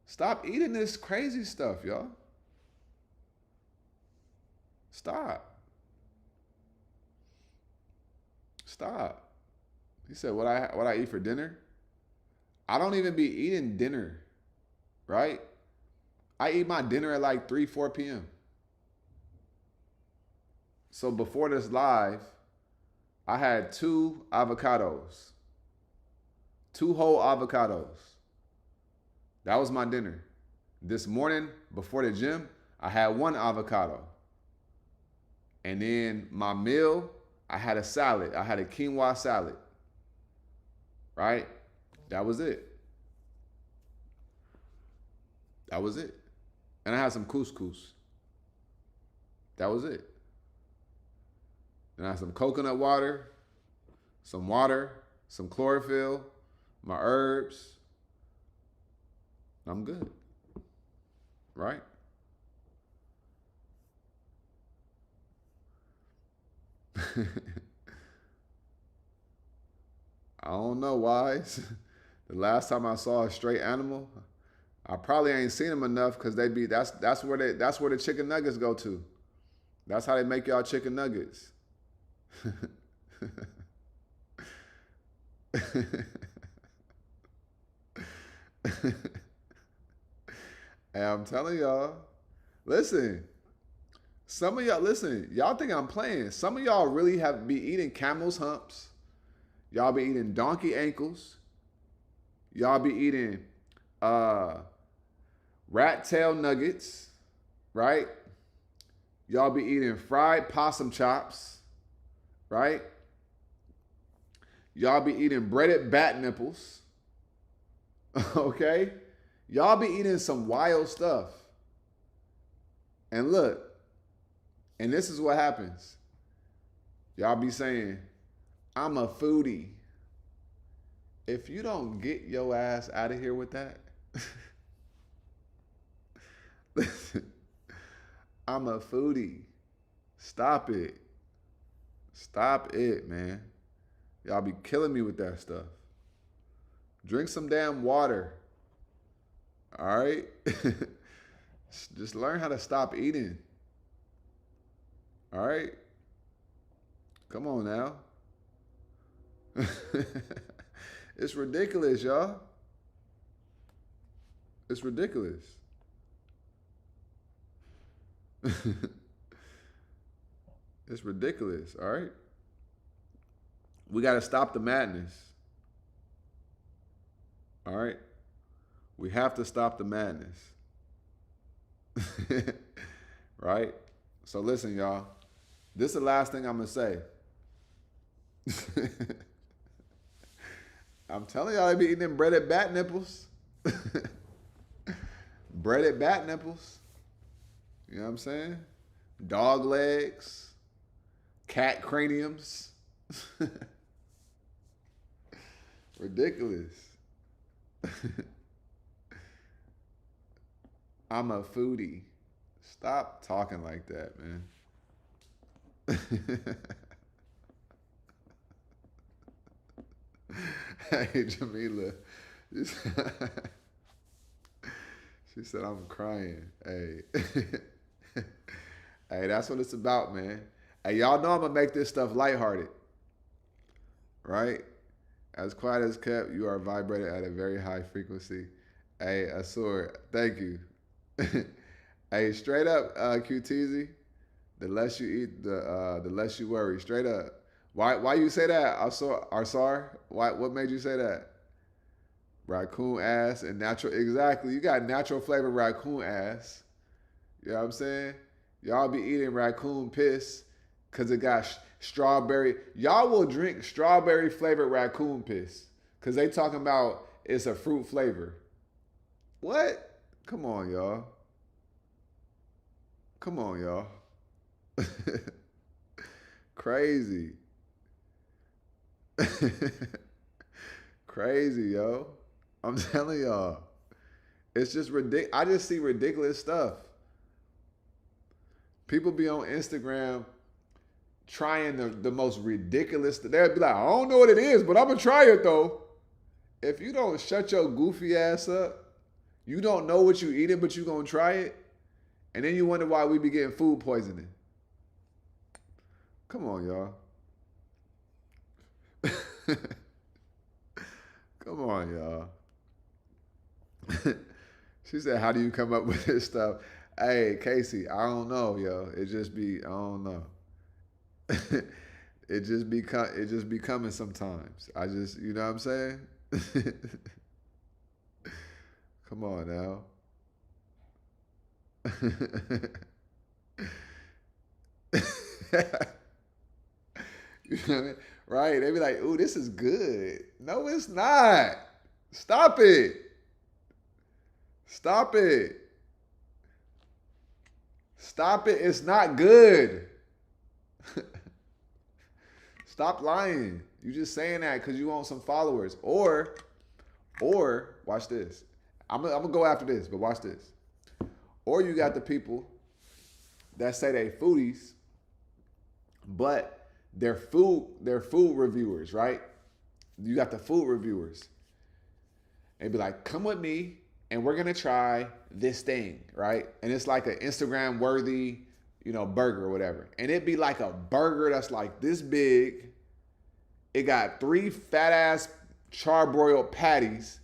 Stop eating this crazy stuff, y'all. Stop. He said, what I eat for dinner? I don't even be eating dinner, right? I eat my dinner at like 3, 4 p.m. So before this live, I had 2 avocados, 2 whole avocados. That was my dinner. This morning, before the gym, I had 1 avocado. And then my meal, I had a salad. I had a quinoa salad. Right? That was it. That was it. And I had some couscous. That was it. And I had some coconut water, some chlorophyll, my herbs. I'm good. Right? I don't know, Wise. The last time I saw a straight animal, I probably ain't seen them enough because that's where the chicken nuggets go to. That's how they make y'all chicken nuggets. And I'm telling y'all, listen, y'all think I'm playing. Some of y'all really have be eating camel's humps. Y'all be eating donkey ankles. Y'all be eating rat tail nuggets, right? Y'all be eating fried possum chops, right? Y'all be eating breaded bat nipples, okay? Y'all be eating some wild stuff. And look, and this is what happens. Y'all be saying, I'm a foodie. If you don't get your ass out of here with that, listen, I'm a foodie. Stop it. Stop it, man. Y'all be killing me with that stuff. Drink some damn water. All right? Just learn how to stop eating. All right? Come on now. It's ridiculous, y'all. It's ridiculous. It's ridiculous, all right? We got to stop the madness. All right? We have to stop the madness. Right? So listen, y'all. This is the last thing I'm going to say. I'm telling y'all, I be eating them breaded bat nipples. Breaded bat nipples. You know what I'm saying? Dog legs. Cat craniums. Ridiculous. I'm a foodie. Stop talking like that, man. Hey, Jamila. She said, I'm crying. Hey. Hey, that's what it's about, man. Hey, y'all know I'm going to make this stuff lighthearted. Right? As quiet as kept, you are vibrated at a very high frequency. Hey, Asur, thank you. Hey, straight up, QTZ, the less you eat, the less you worry. Straight up. Why you say that, Arsar? What made you say that? Raccoon ass and natural. Exactly. You got natural flavor raccoon ass. You know what I'm saying? Y'all be eating raccoon piss because it got strawberry. Y'all will drink strawberry flavored raccoon piss because they talking about it's a fruit flavor. What? Come on, y'all. Come on, y'all. Crazy. Crazy, yo. I'm telling y'all. It's just ridiculous. I just see ridiculous stuff. People be on Instagram trying the most ridiculous. They'll be like, I don't know what it is, but I'm going to try it, though. If you don't shut your goofy ass up, you don't know what you eating, but you going to try it, and then you wonder why we be getting food poisoning. Come on, y'all. Come on, y'all. She said, "How do you come up with this stuff?" Hey, Casey, I don't know, yo. It just be, I don't know. It just be coming sometimes. I just, you know what I'm saying? Come on now. You know what I mean? Right? They be like, "Ooh, this is good." No, it's not. Stop it. Stop it. Stop it. It's not good. Stop lying. You just saying that because you want some followers. Or watch this. I'm gonna go after this, but watch this. Or you got the people that say they foodies, but they're food reviewers, right? You got the food reviewers. And be like, come with me and we're gonna try this thing, right? And it's like an Instagram worthy, burger or whatever. And it'd be like a burger that's like this big. It got 3 fat ass charbroiled patties.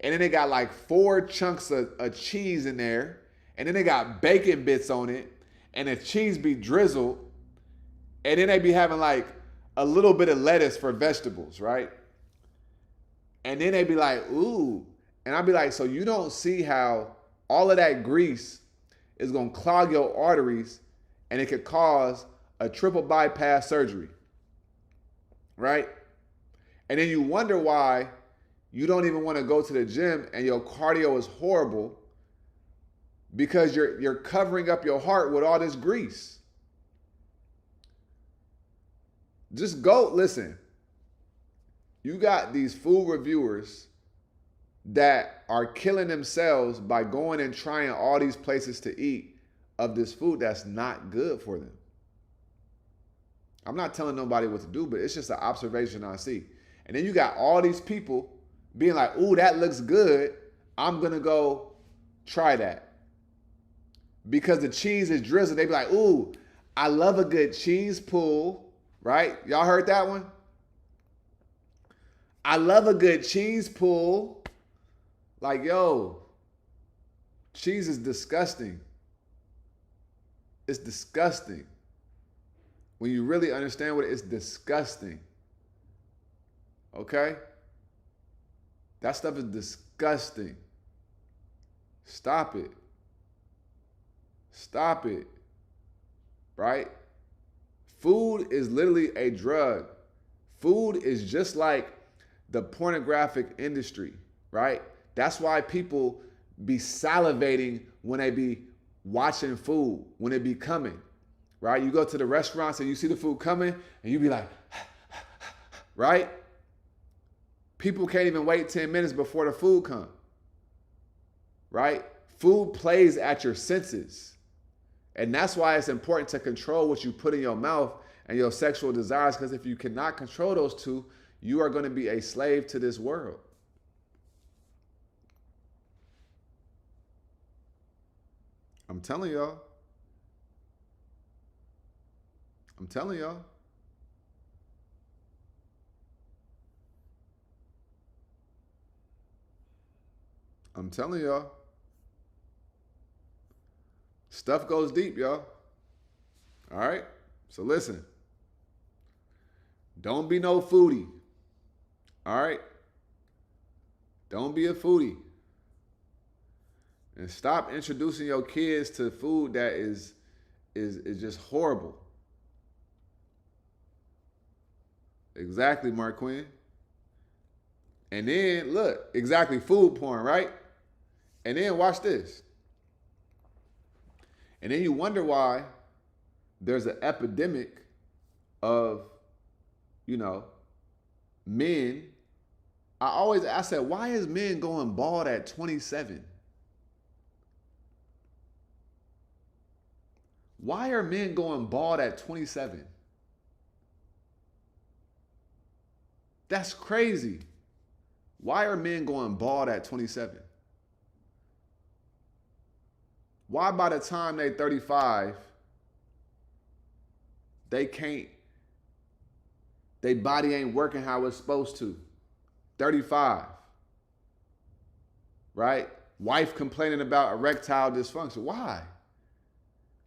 And then it got like 4 chunks of cheese in there. And then they got bacon bits on it. And the cheese be drizzled. And then they be having like a little bit of lettuce for vegetables, right? And then they be like, ooh. And I'd be like, so you don't see how all of that grease is going to clog your arteries and it could cause a triple bypass surgery, right? And then you wonder why you don't even want to go to the gym and your cardio is horrible because you're covering up your heart with all this grease. Just go, listen. You got these food reviewers that are killing themselves by going and trying all these places to eat of this food that's not good for them. I'm not telling nobody what to do, but it's just an observation I see. And then you got all these people being like, ooh, that looks good. I'm going to go try that. Because the cheese is drizzled. They be like, ooh, I love a good cheese pull, right? Y'all heard that one? I love a good cheese pull. Like, yo, cheese is disgusting. It's disgusting. When you really understand what it is, disgusting. Okay? That stuff is disgusting. Stop it. Stop it. Right? Food is literally a drug. Food is just like the pornographic industry, right? That's why people be salivating when they be watching food, when it be coming, right? You go to the restaurants and you see the food coming and you be like, right? People can't even wait 10 minutes before the food comes, right? Food plays at your senses. And that's why it's important to control what you put in your mouth and your sexual desires, because if you cannot control those two, you are going to be a slave to this world. I'm telling y'all. I'm telling y'all. I'm telling y'all. Stuff goes deep, y'all. All right? So listen. Don't be no foodie. All right? Don't be a foodie. And stop introducing your kids to food that is just horrible. Exactly, Mark Quinn. And then, look, exactly, food porn, right? And then watch this. And then you wonder why there's an epidemic of, men. I said, why is men going bald at 27? Why are men going bald at 27? That's crazy. Why are men going bald at 27? Why by the time they're 35, their body ain't working how it's supposed to? 35. right? Wife complaining about erectile dysfunction. Why?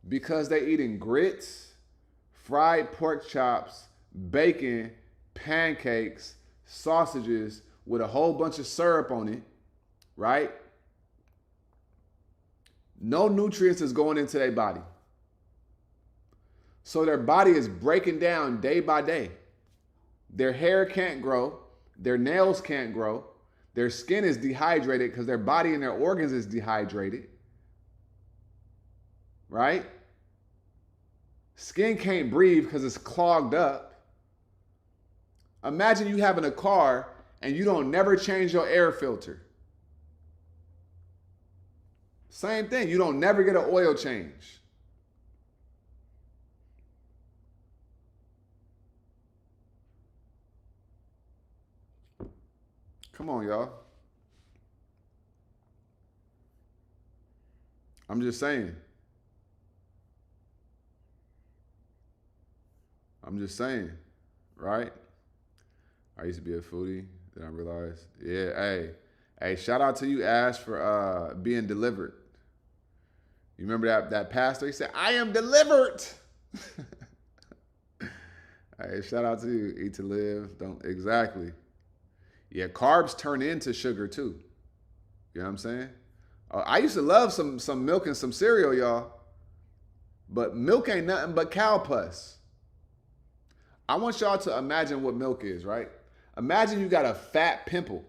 Because they eating grits, fried pork chops, bacon, pancakes, sausages with a whole bunch of syrup on it, right? No nutrients is going into their body. So their body is breaking down day by day. Their hair can't grow. Their nails can't grow. Their skin is dehydrated because their body and their organs is dehydrated. Right? Skin can't breathe because it's clogged up. Imagine you having a car and you don't never change your air filter. Same thing. You don't never get an oil change. Come on, y'all. I'm just saying. Right? I used to be a foodie. Then I realized, yeah, hey, shout out to you, Ash, for being delivered. You remember that pastor? He said, I am delivered. Hey, shout out to you. Eat to live. Don't exactly. Yeah, carbs turn into sugar too. You know what I'm saying? I used to love some milk and some cereal, y'all. But milk ain't nothing but cow pus. I want y'all to imagine what milk is, right? Imagine you got a fat pimple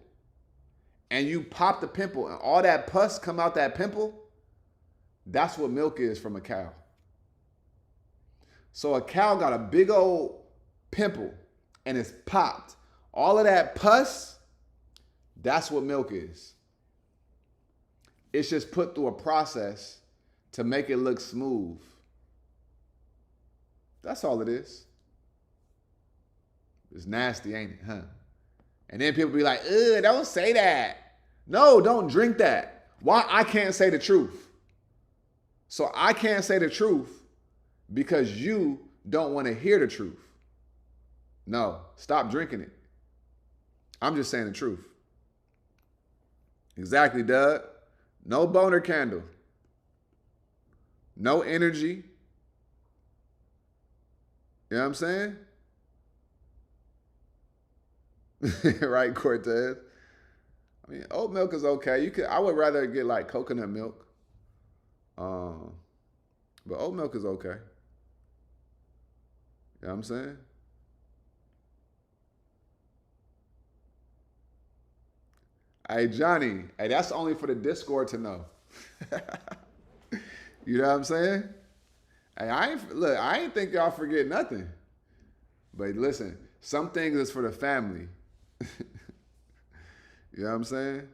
and you pop the pimple and all that pus come out that pimple. That's what milk is from a cow. So a cow got a big old pimple and it's popped. All of that pus, that's what milk is. It's just put through a process to make it look smooth. That's all it is. It's nasty, ain't it, huh? And then people be like, ugh, don't say that. No, don't drink that. Why? I can't say the truth. So I can't say the truth because you don't want to hear the truth. No, stop drinking it. I'm just saying the truth. Exactly, Doug. No boner candle. No energy. You know what I'm saying? Right, Cortez? I mean, oat milk is okay. I would rather get like coconut milk. But oat milk is okay. You know what I'm saying? Hey, Johnny. Hey, that's only for the Discord to know. You know what I'm saying? Hey, I ain't think y'all forget nothing. But listen, some things is for the family. You know what I'm saying?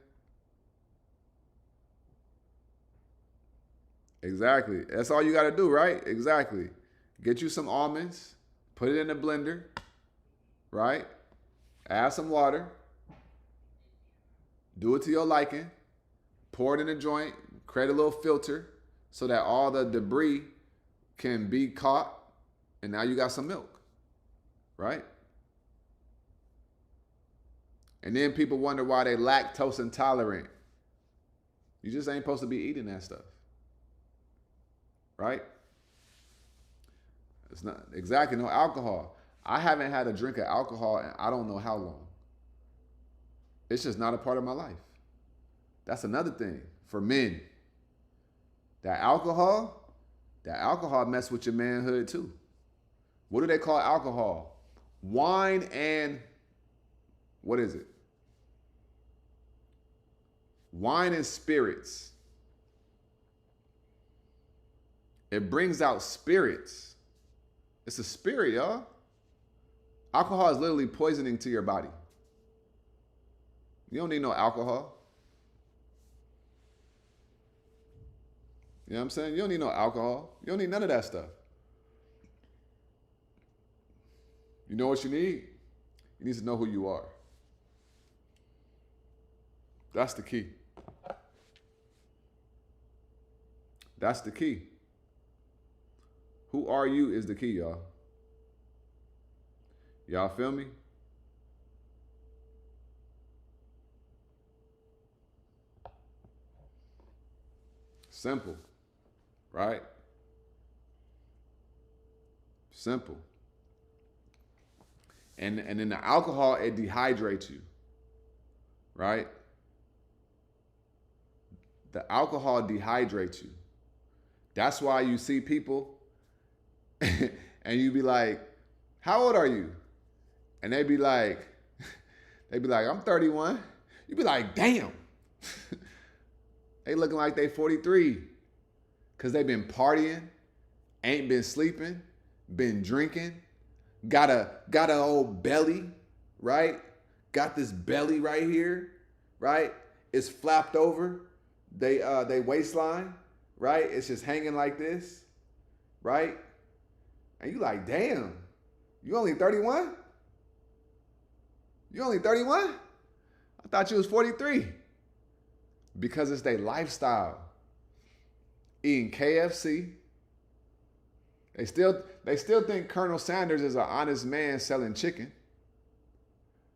Exactly. That's all you got to do, right? Exactly. Get you some almonds, put it in the blender, right? Add some water. Do it to your liking. Pour it in a joint. Create a little filter so that all the debris can be caught. And now you got some milk, right? And then people wonder why they lactose intolerant. You just ain't supposed to be eating that stuff. Right? It's not exactly no alcohol. I haven't had a drink of alcohol in I don't know how long. It's just not a part of my life. That's another thing for men. That alcohol mess with your manhood too. What do they call alcohol? Wine and what is it? Wine and spirits. It brings out spirits. It's a spirit, y'all. Alcohol is literally poisoning to your body. You don't need no alcohol. You know what I'm saying? You don't need no alcohol. You don't need none of that stuff. You know what you need? You need to know who you are. That's the key. That's the key. Who are you is the key, y'all. Y'all feel me? Simple, right? Simple. And then the alcohol, it dehydrates you, right? The alcohol dehydrates you. That's why you see people and you be like, how old are you? And they be like, I'm 31. You be like, damn. They looking like they 43. Cause they been partying, ain't been sleeping, been drinking, got a old belly, right? Got this belly right here, right? It's flapped over. They waistline, right? It's just hanging like this, right? And you like, damn, you only 31? You only 31? I thought you was 43. Because it's their lifestyle. Eating KFC. They still think Colonel Sanders is an honest man selling chicken.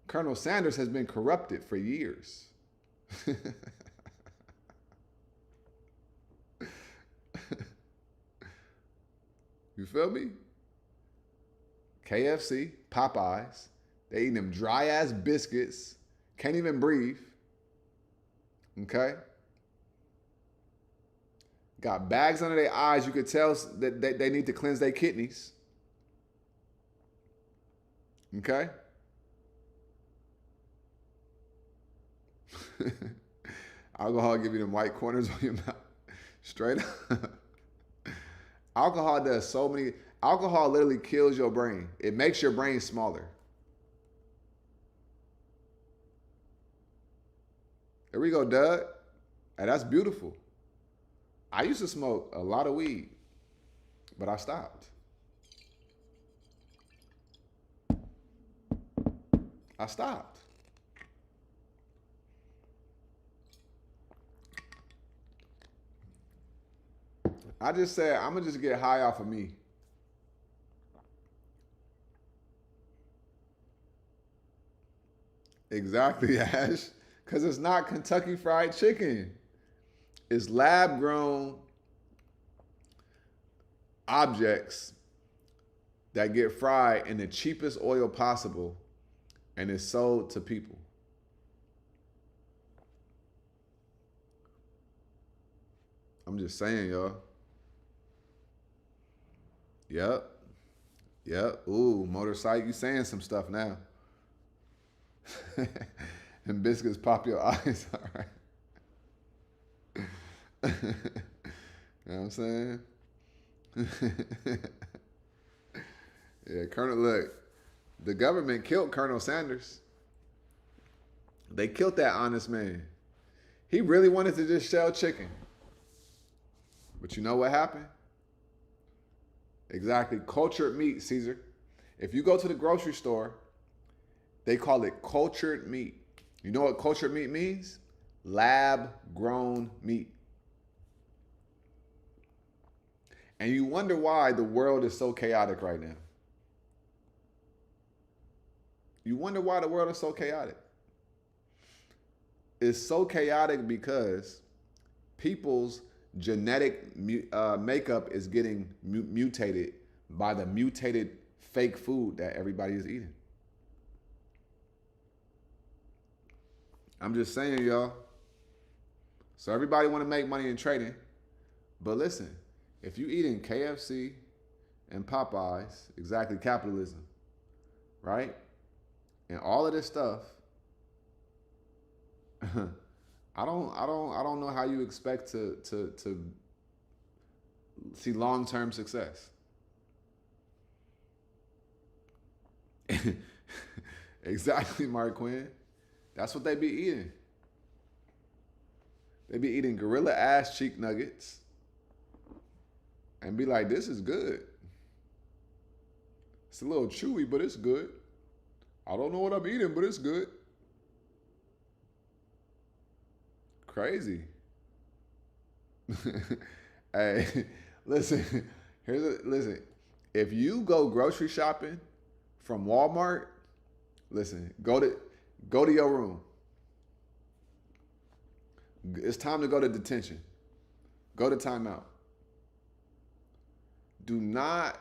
Colonel Sanders has been corrupted for years. You feel me? KFC, Popeyes, they eating them dry ass biscuits, can't even breathe. Okay? Got bags under their eyes. You could tell that they need to cleanse their kidneys. Okay? Alcohol give you them white corners on your mouth. Straight up. Alcohol does so many. Alcohol literally kills your brain. It makes your brain smaller. There we go, Doug. And that's beautiful. I used to smoke a lot of weed, but I stopped. I stopped. I just said, I'm going to just get high off of me. Exactly, Ash. Because it's not Kentucky Fried Chicken. It's lab-grown objects that get fried in the cheapest oil possible and is sold to people. I'm just saying, y'all. Yep. Ooh, motorcycle, you saying some stuff now. And biscuits pop your eyes, all right. You know what I'm saying? Yeah, look, the government killed Colonel Sanders. They killed that honest man. He really wanted to just sell chicken. But you know what happened? Exactly. Cultured meat, Caesar. If you go to the grocery store, they call it cultured meat. You know what cultured meat means? Lab-grown meat. And you wonder why the world is so chaotic right now. You wonder why the world is so chaotic. It's so chaotic because people's genetic makeup is getting mutated by the mutated fake food that everybody is eating. I'm just saying, y'all. So everybody want to make money in trading. But listen, if you eating KFC and Popeyes, exactly capitalism, right? And all of this stuff, I don't know how you expect to see long-term success. Exactly, Mark Quinn. That's what they be eating. They be eating gorilla ass cheek nuggets and be like, this is good. It's a little chewy, but it's good. I don't know what I'm eating, but it's good. Crazy. Hey, listen. Listen. If you go grocery shopping from Walmart, listen. Go to your room. It's time to go to detention. Go to timeout. Do not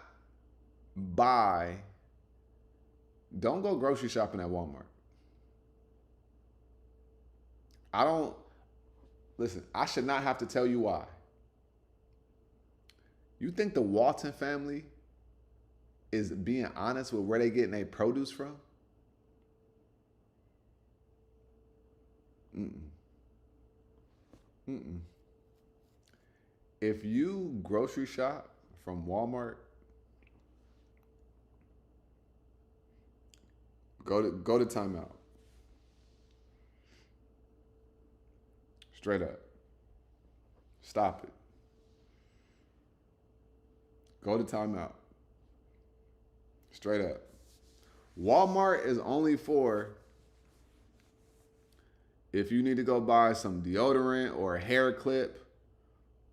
buy, don't go grocery shopping at Walmart. I don't, listen, I should not have to tell you why. You think the Walton family is being honest with where they getting their produce from? Mm-mm. Mm-mm. If you grocery shop from Walmart, go to timeout. Straight up. Stop it. Go to timeout. Straight up. Walmart is only for if you need to go buy some deodorant or a hair clip,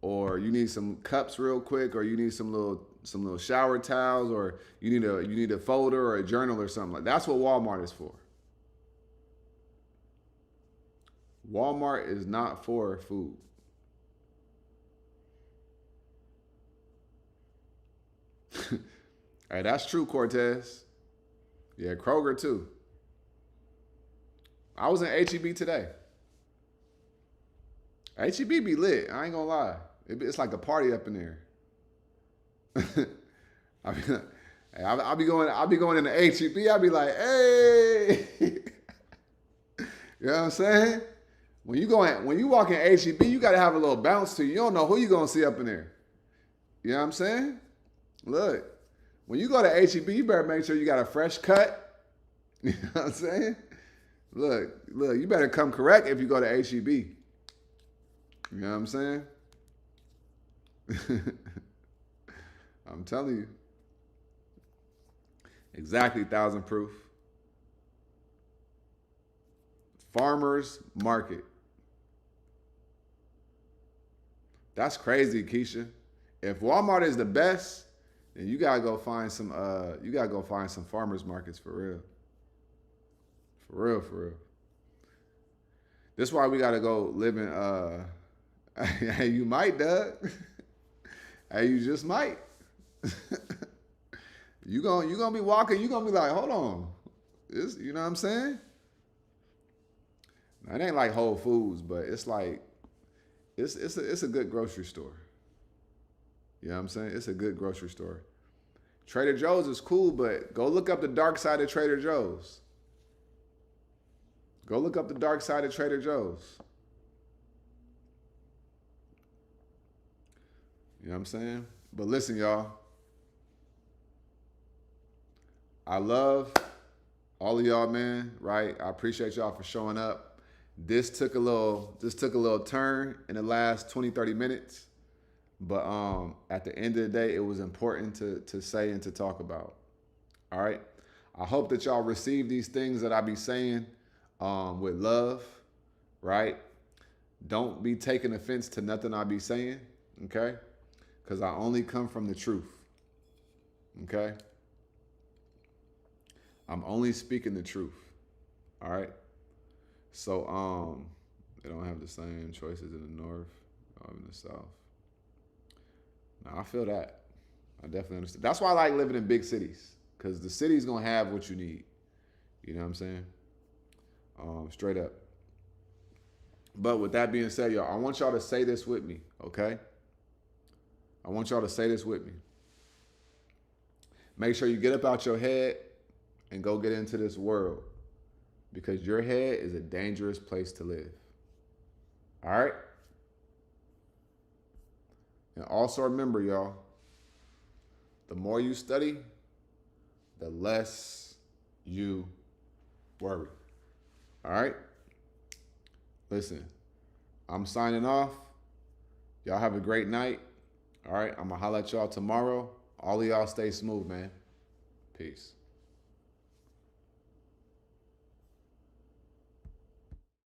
or you need some cups real quick, or you need some little shower towels, or you need a folder or a journal or something like that. That's what Walmart is for. Walmart is not for food. Hey, that's true, Cortez. Yeah, Kroger too. I was in HEB today. HEB be lit. I ain't gonna lie. It's like a party up in there. I'll be going in the HEB. I'll be like, hey, you know what I'm saying? When you walk in HEB, you gotta have a little bounce to you. You don't know who you gonna see up in there. You know what I'm saying? Look, when you go to HEB, you better make sure you got a fresh cut. You know what I'm saying? Look, you better come correct if you go to HEB. You know what I'm saying? I'm telling you. Exactly, 1,000 proof. Farmers market. That's crazy, Keisha. If Walmart is the best, then you gotta go find some farmers markets for real. For real, for real. This is why we gotta go live in hey, you might, Doug. Hey, you just might. you gonna be walking, you gonna be like, hold on. You know what I'm saying? Now, it ain't like Whole Foods, but it's like it's a good grocery store. You know what I'm saying? It's a good grocery store. Trader Joe's is cool, but go look up the dark side of Trader Joe's. Go look up the dark side of Trader Joe's. You know what I'm saying? But listen, y'all. I love all of y'all, man, right? I appreciate y'all for showing up. This took a little turn in the last 20, 30 minutes. But at the end of the day, it was important to say and to talk about. All right? I hope that y'all receive these things that I be saying with love, right? Don't be taking offense to nothing I be saying, okay? Because I only come from the truth, okay? I'm only speaking the truth, all right? So they don't have the same choices in the north or in the south. Now, I feel that. I definitely understand. That's why I like living in big cities, because the city's going to have what you need. You know what I'm saying? Straight up. But with that being said, y'all, I want y'all to say this with me, okay? I want y'all to say this with me. Make sure you get up out your head and go get into this world, because your head is a dangerous place to live. All right? And also remember, y'all, the more you study, the less you worry. All right? Listen, I'm signing off. Y'all have a great night. All right? I'm going to holler at y'all tomorrow. All of y'all stay smooth, man. Peace.